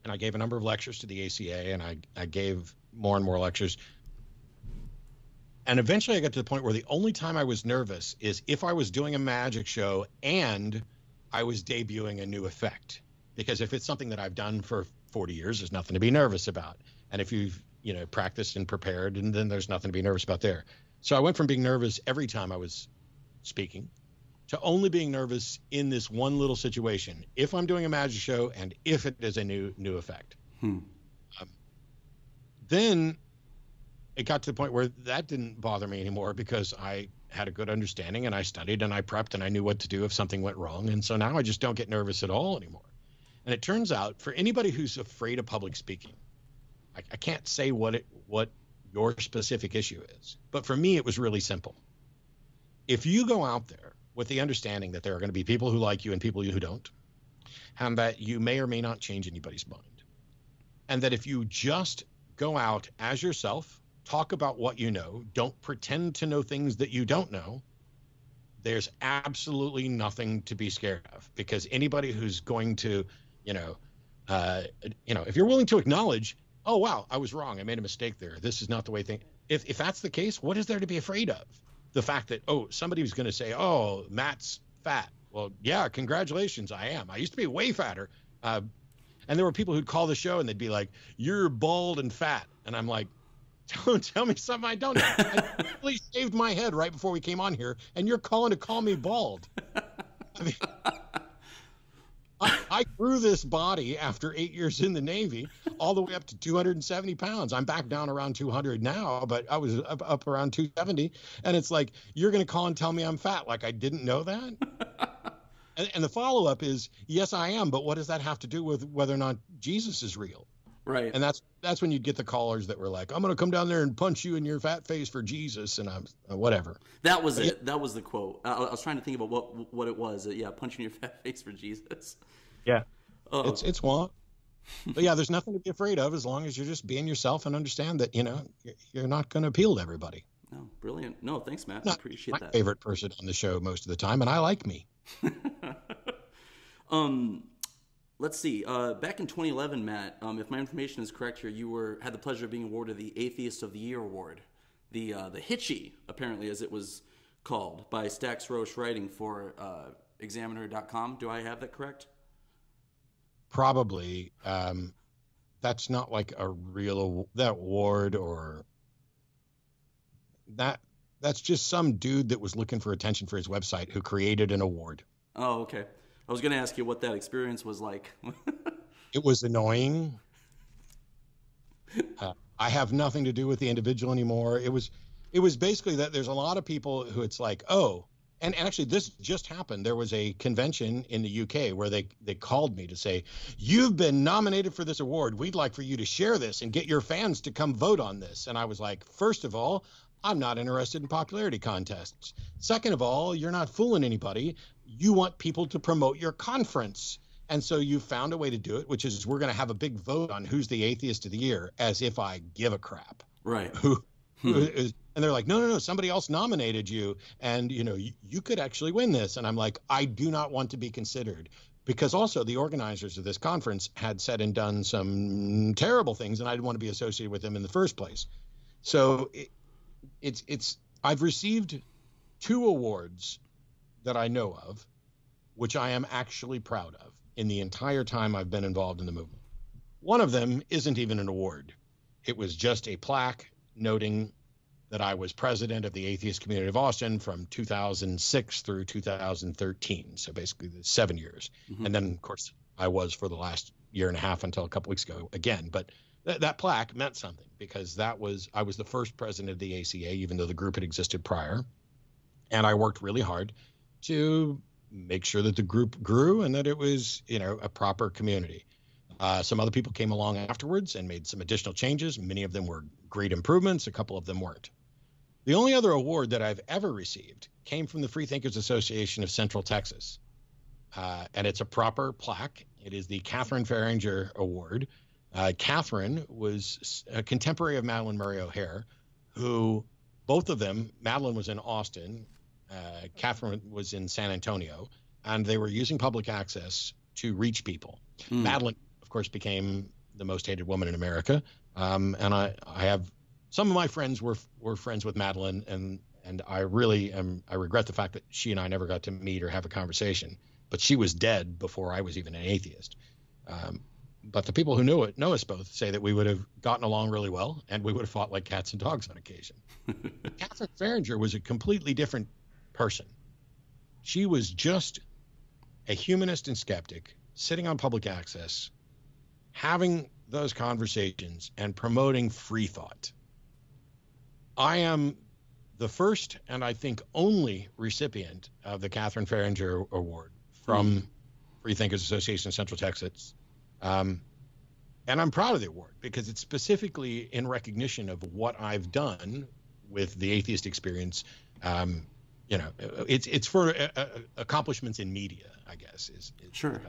and I gave a number of lectures to the ACA, and I gave more and more lectures. And eventually I got to the point where the only time I was nervous is if I was doing a magic show and I was debuting a new effect. Because if it's something that I've done for 40 years, there's nothing to be nervous about. And if you've, practiced and prepared, and then there's nothing to be nervous about there. So I went from being nervous every time I was speaking to only being nervous in this one little situation. If I'm doing a magic show and if it is a new effect. Then it got to the point where that didn't bother me anymore because I had a good understanding and I studied and I prepped and I knew what to do if something went wrong. And so now I just don't get nervous at all anymore. And it turns out for anybody who's afraid of public speaking, I can't say what your specific issue is, but for me, it was really simple. If you go out there with the understanding that there are going to be people who like you and people who don't, and that you may or may not change anybody's mind, and that if you just go out as yourself, talk about what you know, don't pretend to know things that you don't know, there's absolutely nothing to be scared of, because anybody who's going to, if you're willing to acknowledge, oh, wow, I was wrong. I made a mistake there. This is not the way things. If that's the case, what is there to be afraid of? The fact that, somebody was going to say, oh, Matt's fat. Well, yeah, congratulations. I am. I used to be way fatter. And there were people who'd call the show and they'd be like, you're bald and fat. And I'm like, don't tell me something I don't know. I really shaved my head right before we came on here, and you're calling to call me bald. I mean, I grew this body after 8 years in the Navy all the way up to 270 pounds. I'm back down around 200 now, but I was up around 270. And it's like, you're going to call and tell me I'm fat. Like I didn't know that. And the follow-up is, yes, I am. But what does that have to do with whether or not Jesus is real? Right. And that's when you'd get the callers that were like, I'm going to come down there and punch you in your fat face for Jesus. And I'm whatever. That was it. That was the quote. I was trying to think about what it was. Yeah. Punching your fat face for Jesus. Yeah. It's one. But yeah, there's nothing to be afraid of as long as you're just being yourself and understand that, you're not going to appeal to everybody. No, brilliant. No, thanks, Matt. I appreciate that. My favorite person on the show most of the time, and I like me. Let's see. Back in 2011, Matt, if my information is correct here, you had the pleasure of being awarded the Atheist of the Year award, the Hitchie, apparently, as it was called, by Stax Roche writing for Examiner.com. Do I have that correct? Probably. That's not like a real that award or that. That's just some dude that was looking for attention for his website who created an award. Oh, okay. I was going to ask you what that experience was like. It was annoying. I have nothing to do with the individual anymore. It was basically that there's a lot of people who it's like, and actually this just happened. There was a convention in the UK where they called me to say, you've been nominated for this award. We'd like for you to share this and get your fans to come vote on this. And I was like, first of all, I'm not interested in popularity contests. Second of all, you're not fooling anybody. You want people to promote your conference. And so you found a way to do it, which is we're going to have a big vote on who's the Atheist of the Year, as if I give a crap. Right. And they're like, no, somebody else nominated you. And, you could actually win this. And I'm like, I do not want to be considered. Because also the organizers of this conference had said and done some terrible things, and I didn't want to be associated with them in the first place. So I've received 2 awards that I know of, which I am actually proud of in the entire time I've been involved in the movement. One of them isn't even an award. It was just a plaque noting that I was president of the Atheist Community of Austin from 2006 through 2013. So basically 7 years. Mm-hmm. And then, of course, I was for the last year and a half until a couple weeks ago again. But that plaque meant something because I was the first president of the ACA, even though the group had existed prior. And I worked really hard to make sure that the group grew and that it was, a proper community. Some other people came along afterwards and made some additional changes. Many of them were great improvements. A couple of them weren't. The only other award that I've ever received came from the Freethinkers Association of Central Texas. And it's a proper plaque. It is the Catherine Farringer Award. Catherine was a contemporary of Madalyn Murray O'Hair, who both of them, Madalyn was in Austin, Catherine was in San Antonio, and they were using public access to reach people. Madalyn, of course, became the most hated woman in America. And I have some of my friends were friends with Madeline, and I really I regret the fact that she and I never got to meet or have a conversation. But she was dead before I was even an atheist. But the people who know us both say that we would have gotten along really well, and we would have fought like cats and dogs on occasion. Catherine Farringer was a completely different person. She was just a humanist and skeptic sitting on public access, having those conversations and promoting free thought. I am the first and I think only recipient of the Catherine Farringer Award from Free Thinkers Association of Central Texas. And I'm proud of the award because it's specifically in recognition of what I've done with the atheist experience. It's for accomplishments in media, I guess. Is sure.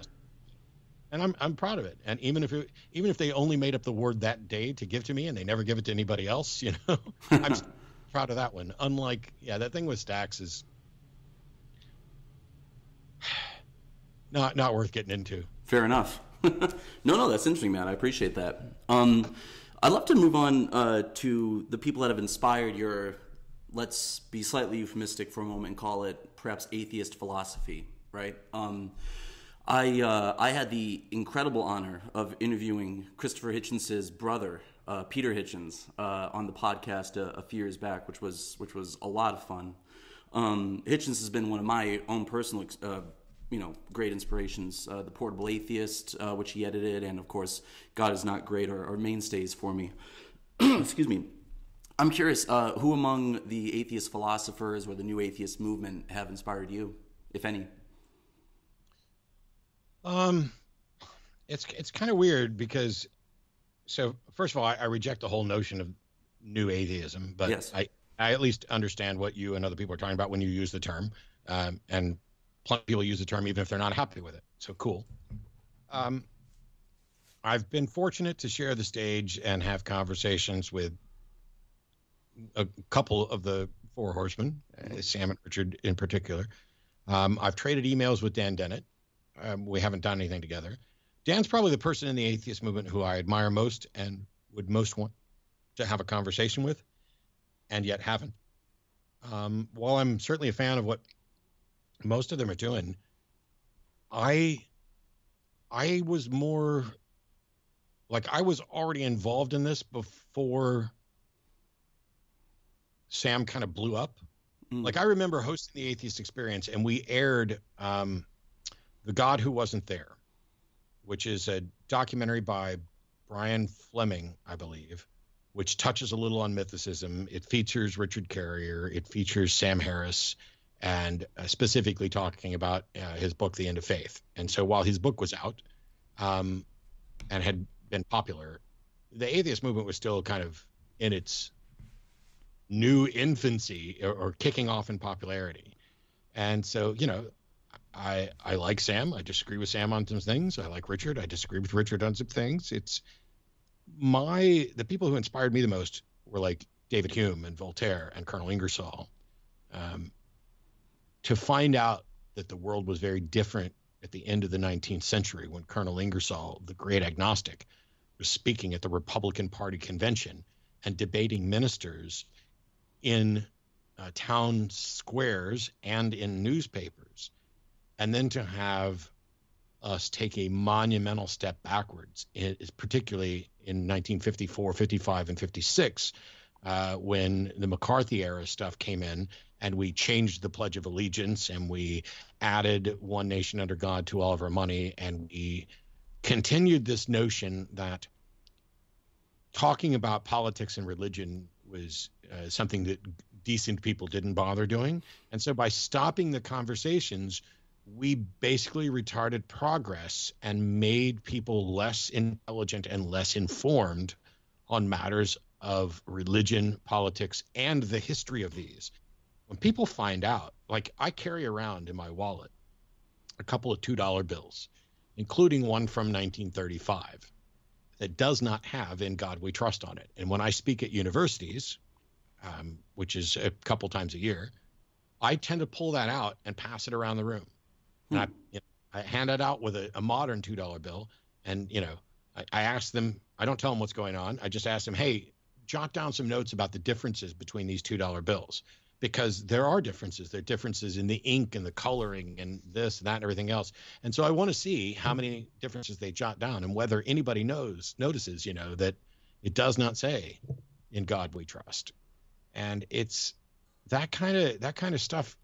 And I'm proud of it. And even if they only made up the award that day to give to me and they never give it to anybody else, I'm proud of that one. Unlike, that thing with Stax is not worth getting into. Fair enough. No, that's interesting, man. I appreciate that. I'd love to move on to the people that have inspired your, let's be slightly euphemistic for a moment and call it perhaps atheist philosophy, right? I had the incredible honor of interviewing Christopher Hitchens' brother, Peter Hitchens, on the podcast a few years back, which was a lot of fun. Hitchens has been one of my own personal great inspirations. The Portable Atheist, which he edited, and of course, God Is Not Great are mainstays for me. Excuse me. I'm curious, who among the atheist philosophers or the new atheist movement have inspired you, if any? It's kind of weird because, so first of all, I reject the whole notion of new atheism, but yes. I at least understand what you and other people are talking about when you use the term, and plenty of people use the term even if they're not happy with it. So cool. I've been fortunate to share the stage and have conversations with a couple of the Four Horsemen, Sam and Richard in particular. I've traded emails with Dan Dennett. We haven't done anything together. Dan's probably the person in the atheist movement who I admire most and would most want to have a conversation with, and yet haven't. While I'm certainly a fan of what most of them are doing, I was more like I was already involved in this before Sam kind of blew up. Like I remember hosting the Atheist Experience, and we aired The God Who Wasn't There, which is a documentary by Brian Fleming, I believe, which touches a little on mythicism. It features Richard Carrier. It features Sam Harris, and specifically talking about his book, The End of Faith. And so while his book was out and had been popular, the atheist movement was still kind of in its new infancy or kicking off in popularity. And so, I like Sam. I disagree with Sam on some things. I like Richard. I disagree with Richard on some things. It's the people who inspired me the most were like David Hume and Voltaire and Colonel Ingersoll. To find out that the world was very different at the end of the 19th century when Colonel Ingersoll, the great agnostic, was speaking at the Republican Party convention and debating ministers in town squares and in newspapers. And then to have us take a monumental step backwards, particularly in 1954, 55, and 56, when the McCarthy era stuff came in and we changed the Pledge of Allegiance and we added one nation under God to all of our money. And we continued this notion that talking about politics and religion was something that decent people didn't bother doing. And so by stopping the conversations, we basically retarded progress and made people less intelligent and less informed on matters of religion, politics, and the history of these. When people find out, like I carry around in my wallet a couple of $2 bills, including one from 1935 that does not have "In God We Trust" on it. And when I speak at universities, which is a couple times a year, I tend to pull that out and pass it around the room. And I hand it out with a modern $2 bill. And, I ask them, I don't tell them what's going on. I just ask them, hey, jot down some notes about the differences between these $2 bills, because there are differences. There are differences in the ink and the coloring and this, that, and everything else. And so I want to see how many differences they jot down and whether anybody notices, that it does not say "In God We Trust." And it's that kind of stuff.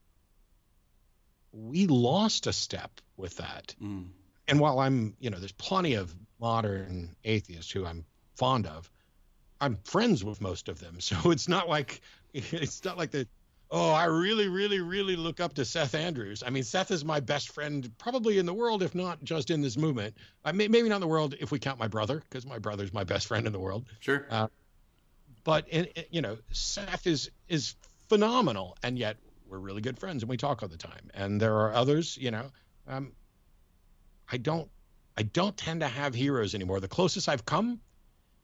We lost a step with that. And while there's plenty of modern atheists who I'm fond of, I'm friends with most of them. So it's not like I really, really, really look up to Seth Andrews. I mean, Seth is my best friend probably in the world, if not just in this movement. Maybe not in the world if we count my brother, because my brother's my best friend in the world. Sure. But Seth is phenomenal, and yet we're really good friends and we talk all the time. And there are others, I don't tend to have heroes anymore. The closest I've come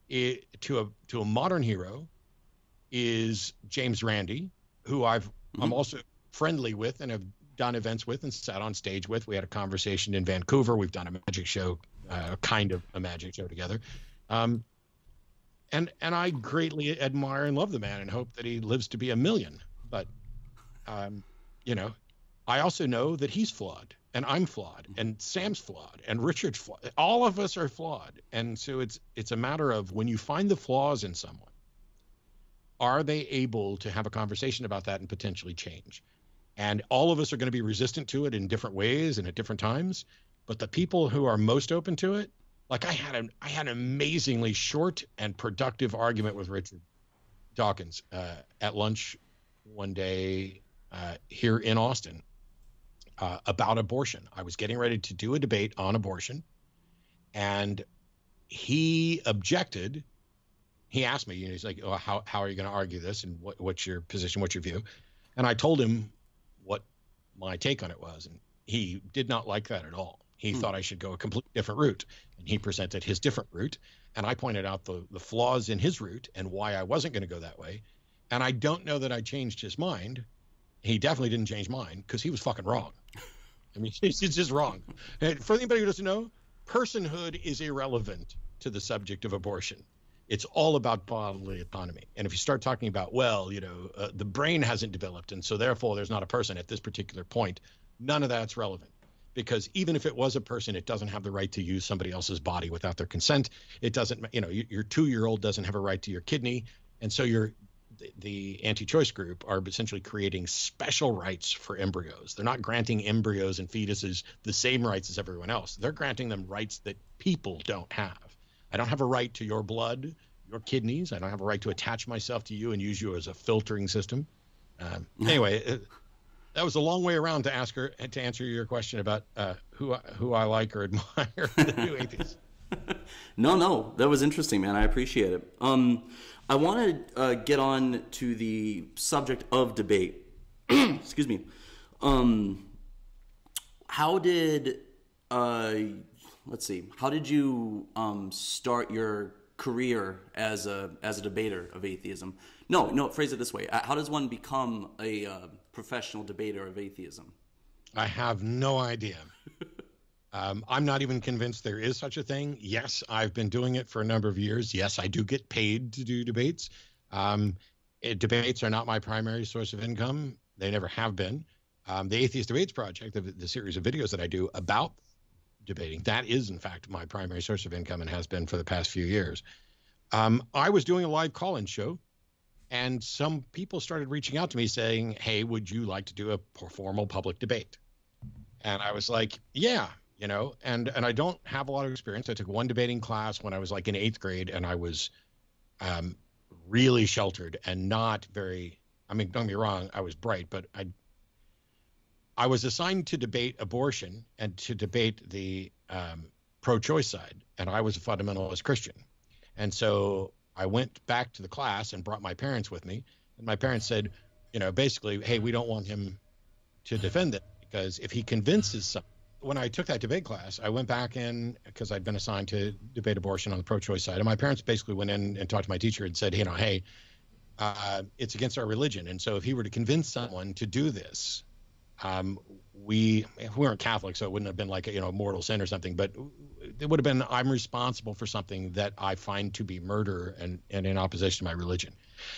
to a modern hero is James Randi, who I'm also friendly with and have done events with and sat on stage with. We had a conversation in Vancouver. We've done a magic show, kind of a magic show together. And I greatly admire and love the man and hope that he lives to be 1,000,000. But, I also know that he's flawed and I'm flawed and Sam's flawed and Richard's flawed. All of us are flawed. And so it's a matter of, when you find the flaws in someone, are they able to have a conversation about that and potentially change? And all of us are going to be resistant to it in different ways and at different times. But the people who are most open to it, like I had an amazingly short and productive argument with Richard Dawkins at lunch one day here in Austin about abortion. I was getting ready to do a debate on abortion, and he objected. He asked me, he's like, "Oh, how are you going to argue this? And what's your position? What's your view?" And I told him what my take on it was, and he did not like that at all. He thought I should go a completely different route, and he presented his different route, and I pointed out the flaws in his route and why I wasn't going to go that way. And I don't know that I changed his mind. He definitely didn't change mine, because he was fucking wrong. I mean, he's just wrong. And for anybody who doesn't know, personhood is irrelevant to the subject of abortion. It's all about bodily autonomy. And if you start talking about, the brain hasn't developed, and so therefore there's not a person at this particular point, none of that's relevant. Because even if it was a person, it doesn't have the right to use somebody else's body without their consent. It doesn't, your 2-year-old doesn't have a right to your kidney. And so the anti-choice group are essentially creating special rights for embryos. They're not granting embryos and fetuses the same rights as everyone else. They're granting them rights that people don't have. I don't have a right to your blood, your kidneys. I don't have a right to attach myself to you and use you as a filtering system. Anyway, that was a long way around to answer your question about who I like or admire the new atheists. No, that was interesting, man. I appreciate it. I want to get on to the subject of debate. Excuse me. How did How did you start your career as a debater of atheism? No, phrase it this way. How does one become a professional debater of atheism? I have no idea. I'm not even convinced there is such a thing. Yes, I've been doing it for a number of years. Yes, I do get paid to do debates. Debates are not my primary source of income. They never have been. The Atheist Debates Project, the series of videos that I do about debating, that is, in fact, my primary source of income and has been for the past few years. I was doing a live call-in show, and some people started reaching out to me saying, "Hey, would you like to do a formal public debate?" And I was like, yeah, and I don't have a lot of experience. I took one debating class when I was like in 8th grade, and I was really sheltered and not very, don't get me wrong, I was bright, but I was assigned to debate abortion and to debate the pro-choice side, and I was a fundamentalist Christian. And so I went back to the class and brought my parents with me, and my parents said, basically, hey, we don't want him to defend it, because if he convinces some. When I took that debate class, I went back in because I'd been assigned to debate abortion on the pro-choice side, and my parents basically went in and talked to my teacher and said, hey, it's against our religion, and so if he were to convince someone to do this, we weren't Catholic, so it wouldn't have been like a mortal sin or something, but it would have been, I'm responsible for something that I find to be murder and in opposition to my religion.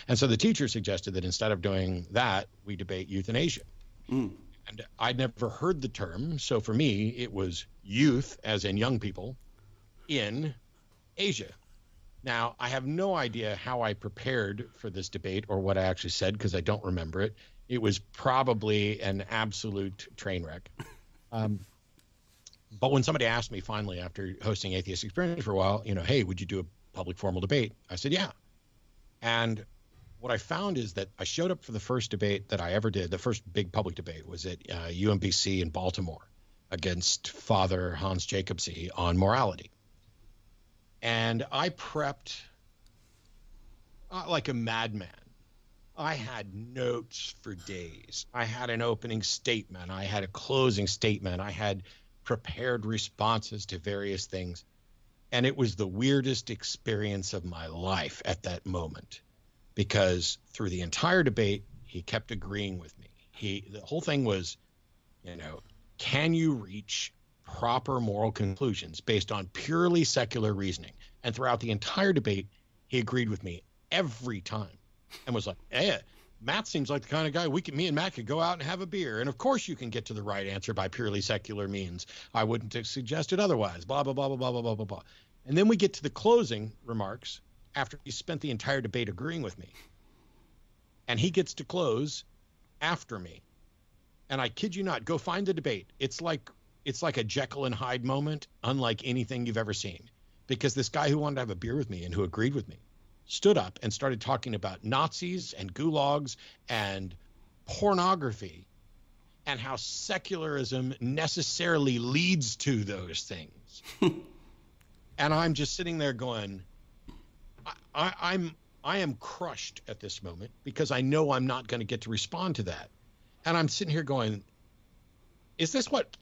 And so the teacher suggested that instead of doing that, we debate euthanasia. And I'd never heard the term, so for me it was youth, as in young people, in Asia. Now, I have no idea how I prepared for this debate or what I actually said, because I don't remember it. It was probably an absolute train wreck. But when somebody asked me finally, after hosting Atheist Experience for a while, hey, would you do a public formal debate? I said, yeah. And what I found is that I showed up for the first debate that I ever did. The first big public debate was at UMBC in Baltimore against Father Hans Jacobsi on morality. And I prepped like a madman. I had notes for days. I had an opening statement. I had a closing statement. I had prepared responses to various things. And it was the weirdest experience of my life at that moment, because through the entire debate, he kept agreeing with me. The whole thing was, can you reach proper moral conclusions based on purely secular reasoning? And throughout the entire debate, he agreed with me every time and was like, hey, Matt seems like the kind of guy me and Matt could go out and have a beer. And of course you can get to the right answer by purely secular means. I wouldn't have suggested otherwise, blah, blah, blah, blah, blah, blah, blah, blah, blah. And then we get to the closing remarks after he spent the entire debate agreeing with me. And he gets to close after me. And I kid you not, go find the debate. It's like a Jekyll and Hyde moment, unlike anything you've ever seen. Because this guy who wanted to have a beer with me and who agreed with me stood up and started talking about Nazis and gulags and pornography and how secularism necessarily leads to those things. And I'm just sitting there going, I am crushed at this moment, because I know I'm not going to get to respond to that. And I'm sitting here going, is this what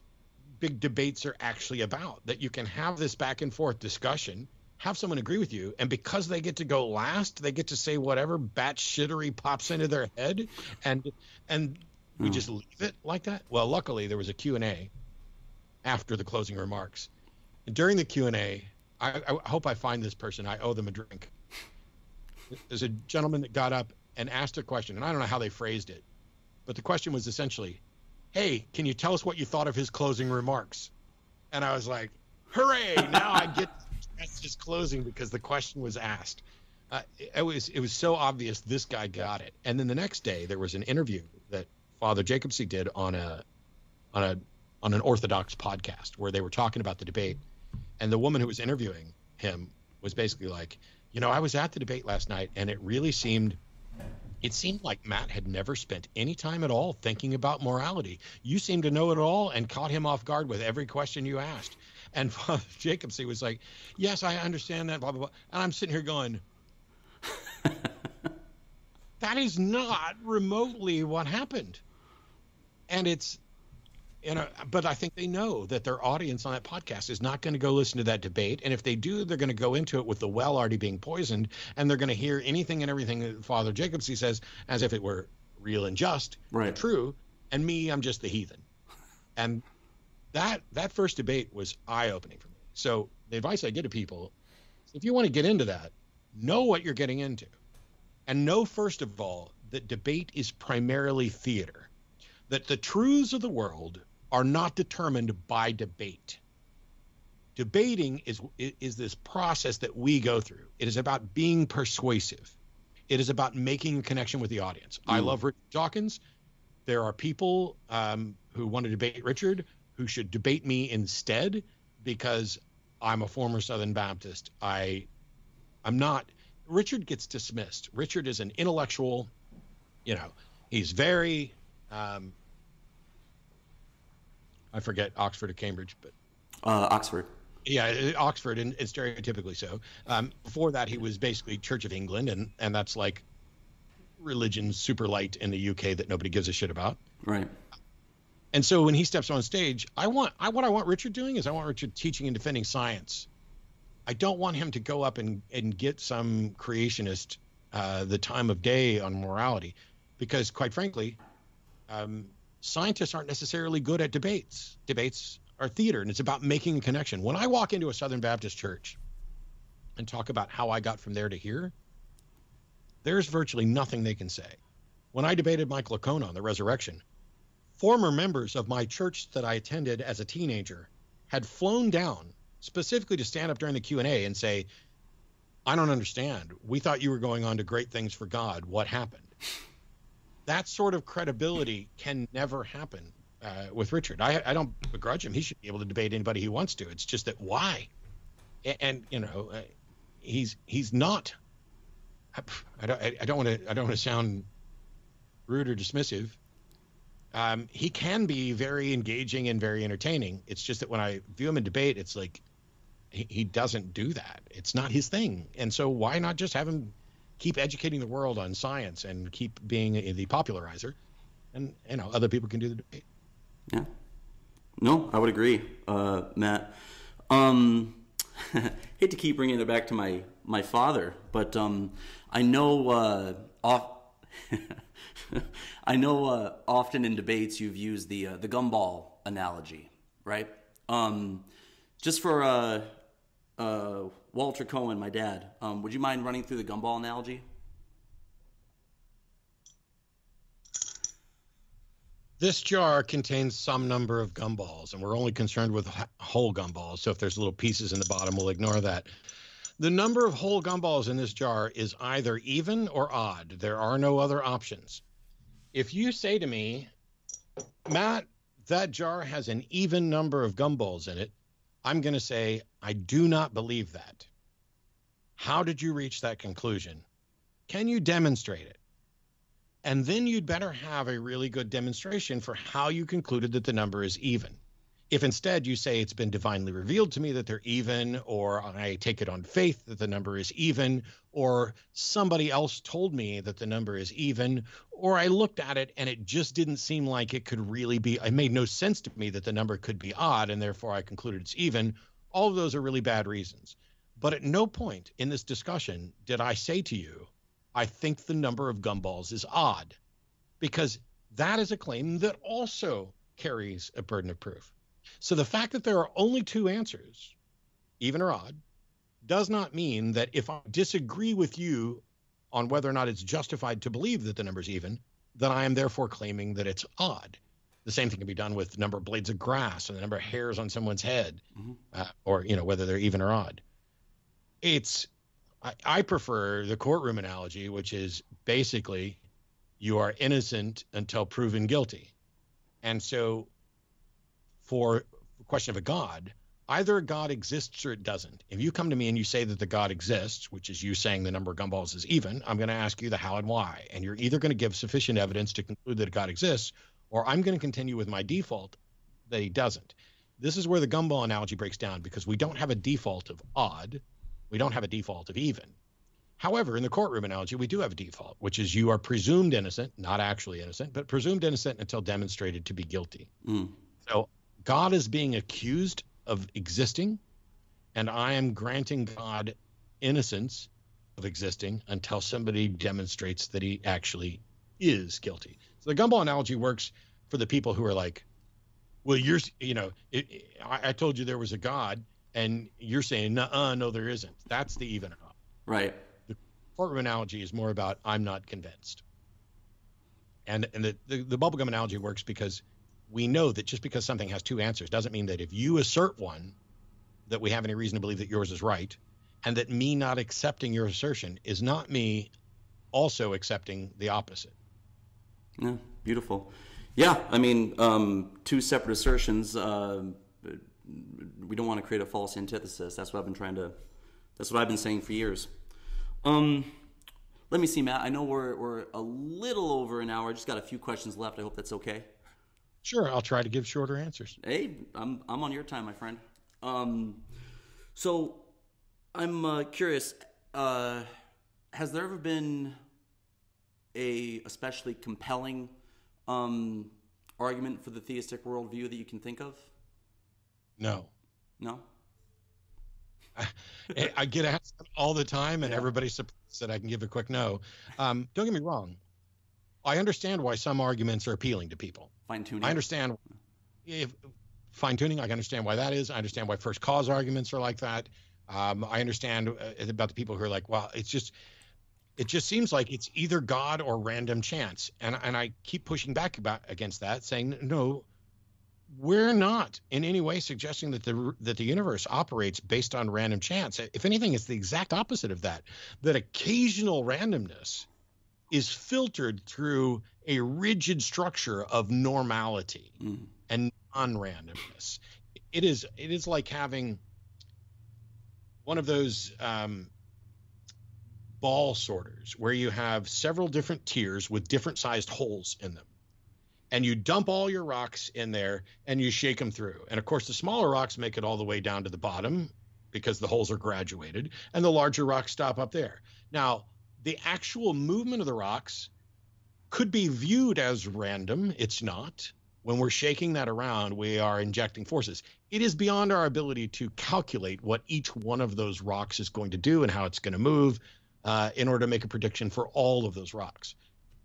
big debates are actually about? That you can have this back and forth discussion, have someone agree with you, and because they get to go last, they get to say whatever batshittery pops into their head, and we just leave it like that? Well, luckily there was a Q&A after the closing remarks. And during the Q&A, I hope I find this person. I owe them a drink. There's a gentleman that got up and asked a question, and I don't know how they phrased it, but the question was essentially, hey, can you tell us what you thought of his closing remarks? And I was like, hooray, now I get to address his closing because the question was asked. It was so obvious this guy got it. And then the next day there was an interview that Father Jacobsi did on an Orthodox podcast where they were talking about the debate. And the woman who was interviewing him was basically like, I was at the debate last night, and it seemed like Matt had never spent any time at all thinking about morality. You seemed to know it all and caught him off guard with every question you asked. And Father Jacobsi was like, yes, I understand that, blah, blah, blah. And I'm sitting here going, that is not remotely what happened. And it's, but I think they know that their audience on that podcast is not going to go listen to that debate. And if they do, they're going to go into it with the well already being poisoned, and they're going to hear anything and everything that Father Jacobsi says as if it were real and just, right, true. And me, I'm just the heathen. And that first debate was eye-opening for me. So the advice I give to people, if you want to get into that, know what you're getting into. And know, first of all, that debate is primarily theater. That the truths of the world are not determined by debate. Debating is this process that we go through. It is about being persuasive. It is about making a connection with the audience. I love Richard Dawkins. There are people who want to debate Richard who should debate me instead, because I'm a former Southern Baptist. I'm not. Richard gets dismissed. Richard is an intellectual. He's very. I forget Oxford or Cambridge, but Oxford. Yeah, Oxford, and stereotypically so. Before that, he was basically Church of England, and that's like religion super light in the UK that nobody gives a shit about. Right. And so when he steps on stage, what I want Richard doing is I want Richard teaching and defending science. I don't want him to go up and get some creationist the time of day on morality, because quite frankly, scientists aren't necessarily good at debates. Debates are theater, and it's about making a connection. When I walk into a Southern Baptist church and talk about how I got from there to here, there's virtually nothing they can say. When I debated Michael Licona on the resurrection, former members of my church that I attended as a teenager had flown down specifically to stand up during the Q&A and say, I don't understand. We thought you were going on to great things for God. What happened? That sort of credibility can never happen with Richard. I don't begrudge him. He should be able to debate anybody he wants to. It's just that why? And you know, he's not. I don't want to sound rude or dismissive. He can be very engaging and very entertaining. It's just that when I view him in debate, it's like he doesn't do that. It's not his thing. And so why not just have him keep educating the world on science and keep being the popularizer, and you know, other people can do the debate. Yeah. No, I would agree, Matt. Hate to keep bringing it back to my father, but I know I know often in debates you've used the gumball analogy, right? Just for Walter Cohen, my dad, would you mind running through the gumball analogy? This jar contains some number of gumballs, and we're only concerned with whole gumballs. So if there's little pieces in the bottom, we'll ignore that. The number of whole gumballs in this jar is either even or odd. There are no other options. If you say to me, Matt, that jar has an even number of gumballs in it, I'm going to say, I do not believe that. How did you reach that conclusion? Can you demonstrate it? And then you'd better have a really good demonstration for how you concluded that the number is even. If instead you say it's been divinely revealed to me that they're even, or I take it on faith that the number is even, or somebody else told me that the number is even, or I looked at it and it just didn't seem like it could really be, it made no sense to me that the number could be odd, and therefore I concluded it's even, all of those are really bad reasons. But at no point in this discussion did I say to you, I think the number of gumballs is odd, because that is a claim that also carries a burden of proof. So the fact that there are only two answers, even or odd, does not mean that if I disagree with you on whether or not it's justified to believe that the number is even, that I am therefore claiming that it's odd. The same thing can be done with the number of blades of grass and the number of hairs on someone's head, or you know, whether they're even or odd. I prefer the courtroom analogy, which is basically you are innocent until proven guilty. And so for the question of a God, either a God exists or it doesn't. If you come to me and you say that the God exists, which is you saying the number of gumballs is even, I'm going to ask you the how and why. And you're either going to give sufficient evidence to conclude that a God exists, or I'm going to continue with my default that he doesn't. This is where the gumball analogy breaks down, because we don't have a default of odd. We don't have a default of even. However, in the courtroom analogy, we do have a default, which is you are presumed innocent, not actually innocent, but presumed innocent until demonstrated to be guilty. So God is being accused of existing, and I am granting God innocence of existing until somebody demonstrates that he actually is guilty. So the gumball analogy works for the people who are like, well, I told you there was a God, and you're saying, no, there isn't. That's the even or odd. Right. The courtroom analogy is more about I'm not convinced. And the bubblegum analogy works because we know that just because something has two answers doesn't mean that if you assert one, that we have any reason to believe that yours is right, and that me not accepting your assertion is not me also accepting the opposite. Yeah, beautiful. Yeah, I mean, two separate assertions. We don't want to create a false antithesis. That's what I've been saying for years. Let me see, Matt. I know we're a little over an hour. I just got a few questions left. I hope that's okay. Sure, I'll try to give shorter answers. Hey, I'm on your time, my friend. So I'm curious. Has there ever been a especially compelling argument for the theistic worldview that you can think of? No. No? I get asked all the time, and everybody's surprised that I can give a quick no. Don't get me wrong. I understand why some arguments are appealing to people. Fine tuning. I understand if fine tuning. I understand why that is. I understand why first cause arguments are like that. I understand about the people who are like, well, it just seems like it's either God or random chance. And I keep pushing back against that, saying, no, we're not in any way suggesting that the universe operates based on random chance. If anything, it's the exact opposite of that. That occasional randomness is filtered through a rigid structure of normality and non-randomness. It is like having one of those ball sorters where you have several different tiers with different sized holes in them. And you dump all your rocks in there and you shake them through. And of course, the smaller rocks make it all the way down to the bottom because the holes are graduated, and the larger rocks stop up there. Now, the actual movement of the rocks could be viewed as random. It's not. When we're shaking that around, we are injecting forces. It is beyond our ability to calculate what each one of those rocks is going to do and how it's going to move in order to make a prediction for all of those rocks.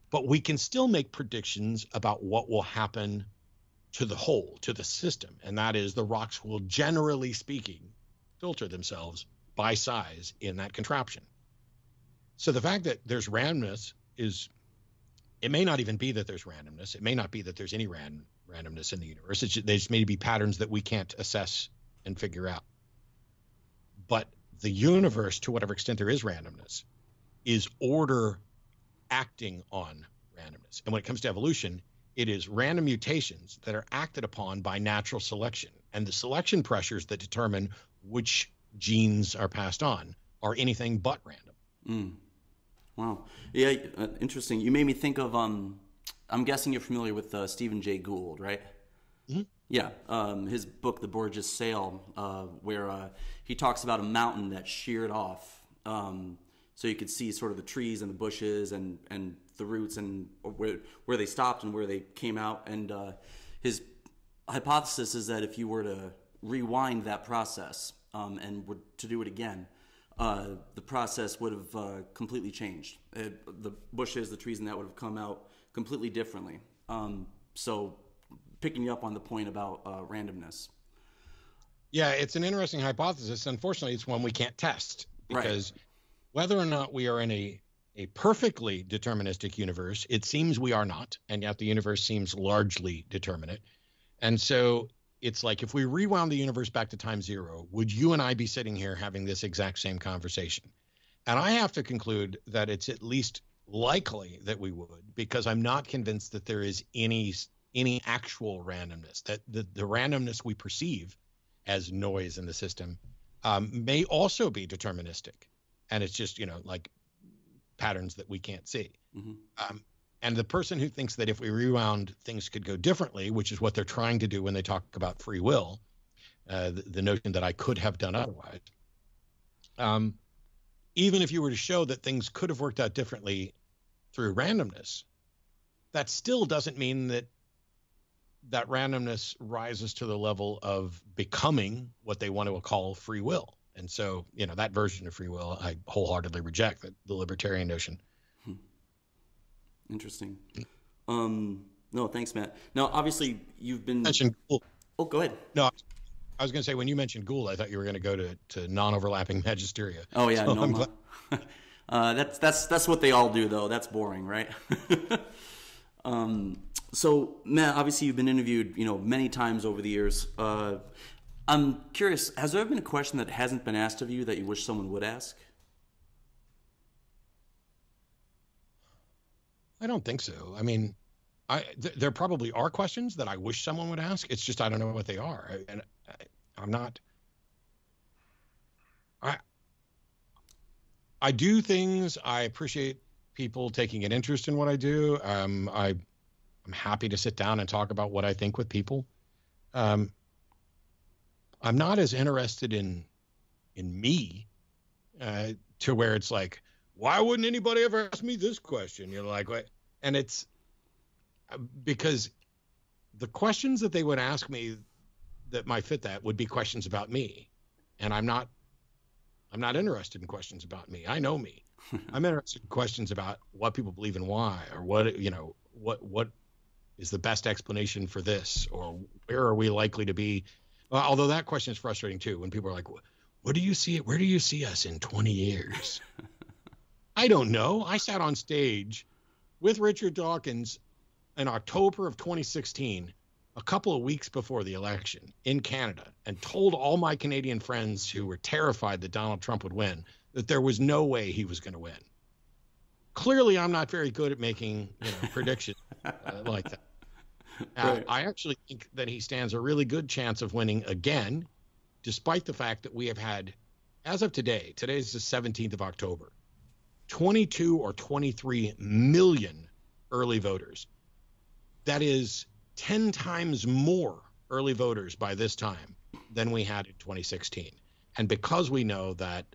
But we can still make predictions about what will happen to the whole, to the system. And that is the rocks will, generally speaking, filter themselves by size in that contraption. So the fact that there's randomness it may not even be that there's randomness. It may not be that there's any randomness in the universe. They just may be patterns that we can't assess and figure out. But the universe, to whatever extent there is randomness, is order acting on randomness. And when it comes to evolution, it is random mutations that are acted upon by natural selection. And the selection pressures that determine which genes are passed on are anything but random. Wow. Yeah, interesting. You made me think of, I'm guessing you're familiar with Stephen Jay Gould, right? Mm-hmm. Yeah. His book, The Borgias Sail, where he talks about a mountain that sheared off. So you could see sort of the trees and the bushes and the roots and where they stopped and where they came out. And his hypothesis is that if you were to rewind that process and were to do it again, the process would have completely changed. The bushes, the trees, and that would have come out completely differently. So picking you up on the point about randomness. Yeah, it's an interesting hypothesis. Unfortunately, it's one we can't test because whether or not we are in a perfectly deterministic universe, it seems we are not, and yet the universe seems largely determinate. And so it's like, if we rewound the universe back to time zero, would you and I be sitting here having this exact same conversation? And I have to conclude that it's at least likely that we would, because I'm not convinced that there is any actual randomness, that the randomness we perceive as noise in the system may also be deterministic. And it's just, like patterns that we can't see. Mm-hmm. And the person who thinks that if we rewound, things could go differently, which is what they're trying to do when they talk about free will, the notion that I could have done otherwise. Even if you were to show that things could have worked out differently through randomness, that still doesn't mean that randomness rises to the level of becoming what they want to call free will. And so, that version of free will, I wholeheartedly reject, the libertarian notion. Interesting. No, thanks, Matt. Now, obviously, you've been mentioned Gould. Oh, go ahead. No, I was going to say, when you mentioned Gould, I thought you were going to go to non-overlapping magisteria. Oh yeah, so that's what they all do, though. That's boring, right? So, Matt, obviously, you've been interviewed, many times over the years. I'm curious, has there ever been a question that hasn't been asked of you that you wish someone would ask? I don't think so. I mean, there probably are questions that I wish someone would ask. It's just I don't know what they are, and I'm not. I do things. I appreciate people taking an interest in what I do. I'm happy to sit down and talk about what I think with people. I'm not as interested in me to where it's like, why wouldn't anybody ever ask me this question? You're like, what? And it's because the questions that they would ask me that might fit that would be questions about me. And I'm not I'm not interested in questions about me. I know me. I'm interested in questions about what people believe and why, or what is the best explanation for this, or where are we likely to be? Although that question is frustrating too, when people are like, where do you see us in 20 years? I don't know. I sat on stage with Richard Dawkins in October of 2016, a couple of weeks before the election in Canada, and told all my Canadian friends who were terrified that Donald Trump would win that there was no way he was going to win. Clearly, I'm not very good at making predictions like that. Right. I actually think that he stands a really good chance of winning again, despite the fact that we have had, as of today is the 17th of October, 22 or 23 million early voters. That is 10 times more early voters by this time than we had in 2016. And because we know that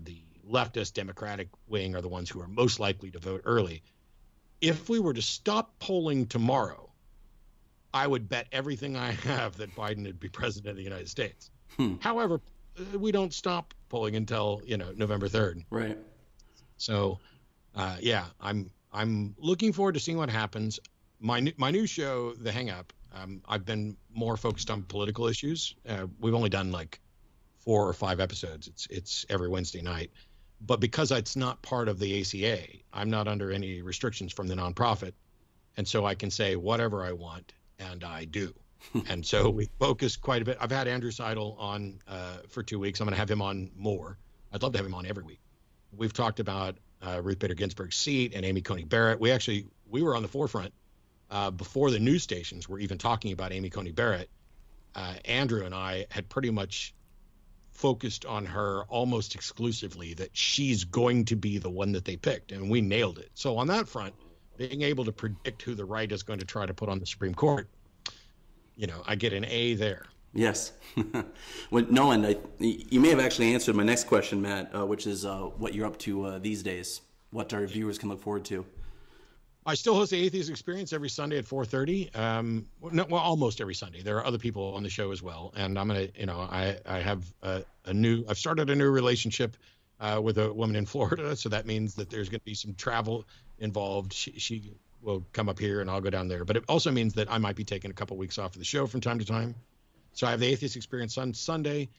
the leftist Democratic wing are the ones who are most likely to vote early, if we were to stop polling tomorrow, I would bet everything I have that Biden would be president of the United States. However, we don't stop polling until November 3rd. Right. So, yeah, I'm looking forward to seeing what happens. My new show, The Hang Up, I've been more focused on political issues. We've only done like 4 or 5 episodes. It's every Wednesday night. But because it's not part of the ACA, I'm not under any restrictions from the nonprofit. And so I can say whatever I want, and I do. And so we focus quite a bit. I've had Andrew Seidel on for 2 weeks. I'm going to have him on more. I'd love to have him on every week. We've talked about Ruth Bader Ginsburg's seat and Amy Coney Barrett. We were on the forefront before the news stations were even talking about Amy Coney Barrett. Andrew and I had pretty much focused on her almost exclusively, that she's going to be the one that they picked, and we nailed it. So on that front, being able to predict who the right is going to try to put on the Supreme Court, I get an A there. Yes. Well, Nolan, you may have actually answered my next question, Matt, which is what you're up to these days, what our viewers can look forward to. I still host the Atheist Experience every Sunday at 4:30. Almost every Sunday. There are other people on the show as well, and I'm gonna, I have I've started a new relationship with a woman in Florida, so that means that there's going to be some travel involved. She will come up here, and I'll go down there. But it also means that I might be taking a couple weeks off of the show from time to time. So I have the Atheist Experience on Sunday,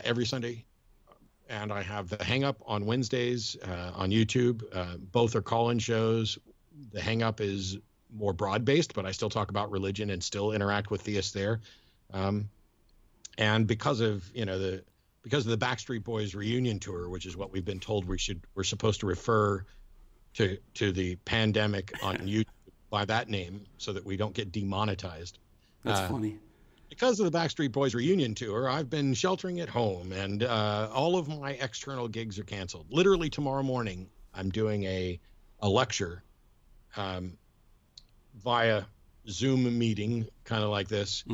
every Sunday, and I have the Hang Up on Wednesdays on YouTube. Both are call-in shows. The Hang Up is more broad-based, but I still talk about religion and still interact with theists there. And because of the Backstreet Boys reunion tour, which is what we've been told we're supposed to refer to the pandemic on YouTube by that name so that we don't get demonetized. That's funny. Because of the Backstreet Boys reunion tour, I've been sheltering at home, and all of my external gigs are canceled. Literally tomorrow morning, I'm doing a lecture via Zoom meeting, kind of like this,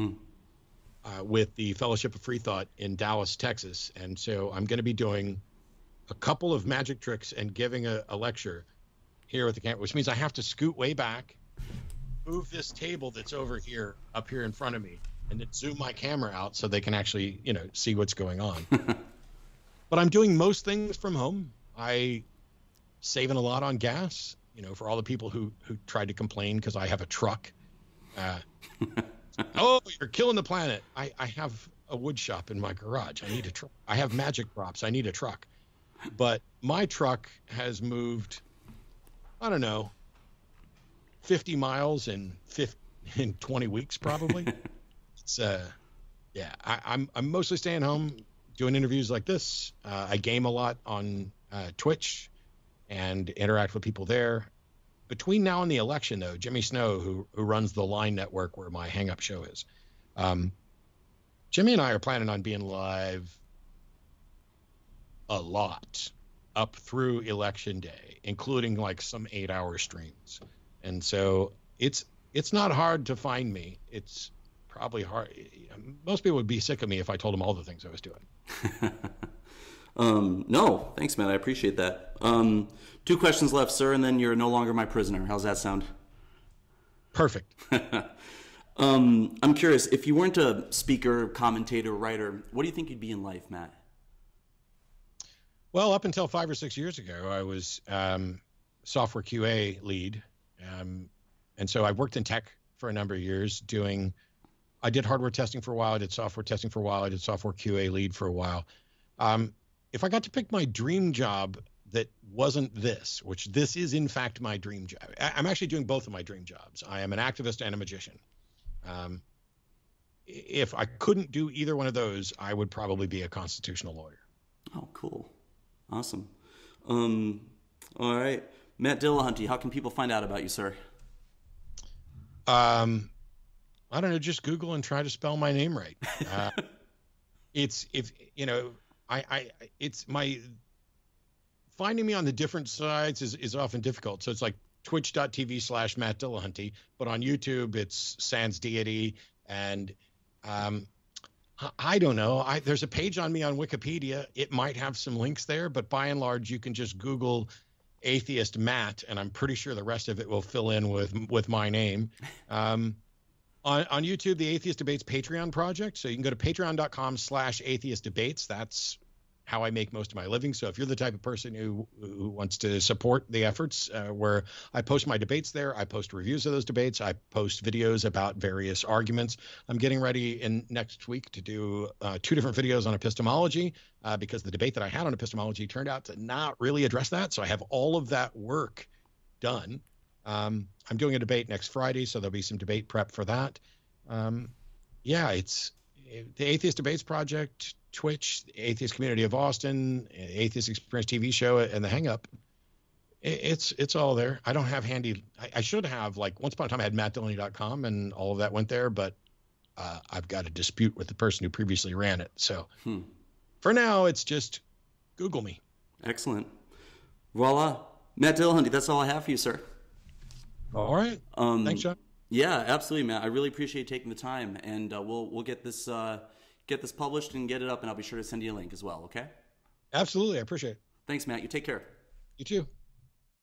with the Fellowship of Free Thought in Dallas, Texas. And so I'm going to be doing a couple of magic tricks and giving a lecture here at the camp, which means I have to scoot way back, move this table that's over here up here in front of me, and then zoom my camera out so they can actually, see what's going on. But I'm doing most things from home. I saving a lot on gas, for all the people who tried to complain because I have a truck. Oh, you're killing the planet. I have a wood shop in my garage. I need a truck. I have magic props. I need a truck. But my truck has moved, I don't know, 50 miles in 20 weeks probably. It's I'm mostly staying home doing interviews like this. I game a lot on Twitch and interact with people there. Between now and the election, though, Jimmy Snow, who runs the Line Network where my Hang Up show is, Jimmy and I are planning on being live a lot up through election day, including like some 8-hour streams. And so it's not hard to find me. It's probably hard. Most people would be sick of me if I told them all the things I was doing. No, thanks, man. I appreciate that. 2 questions left, sir, and then you're no longer my prisoner. How's that sound? Perfect. I'm curious, if you weren't a speaker, commentator, writer, what do you think you'd be in life, Matt? Well, up until 5 or 6 years ago, I was software QA lead. And so I worked in tech for a number of years I did hardware testing for a while. I did software testing for a while. I did software QA lead for a while. If I got to pick my dream job that wasn't this, which this is in fact my dream job. I'm actually doing both of my dream jobs. I am an activist and a magician. If I couldn't do either one of those, I would probably be a constitutional lawyer. Oh, cool. Awesome. All right. Matt Dillahunty, how can people find out about you, sir? I don't know, just Google and try to spell my name right. It's finding me on the different sides is often difficult. So it's like twitch.tv/Matt Dillahunty, but on YouTube it's Sans Deity. And I don't know. There's a page on me on Wikipedia. It might have some links there, but by and large, you can just Google atheist Matt, and I'm pretty sure the rest of it will fill in with my name. On YouTube, the Atheist Debates Patreon project. So you can go to patreon.com/atheist debates. That's how I make most of my living. So if you're the type of person who wants to support the efforts, where I post my debates there, I post reviews of those debates, I post videos about various arguments. I'm getting ready in next week to do 2 different videos on epistemology, because the debate that I had on epistemology turned out to not really address that. So I have all of that work done. I'm doing a debate next Friday, so there'll be some debate prep for that. It's the Atheist Debates Project, Twitch, the Atheist Community of Austin, Atheist Experience TV show, and the Hang Up. It's all there. I don't have handy. I should have, like, once upon a time I had mattdillahunty.com and all of that went there, but I've got a dispute with the person who previously ran it. So for now, it's just Google me. Excellent. Voila. Matt Dillahunty, that's all I have for you, sir. All right. Thanks, John. Yeah, absolutely, Matt. I really appreciate taking the time, and we'll get this published and get it up, and I'll be sure to send you a link as well. Okay? Absolutely, I appreciate it. Thanks, Matt. You take care. You too.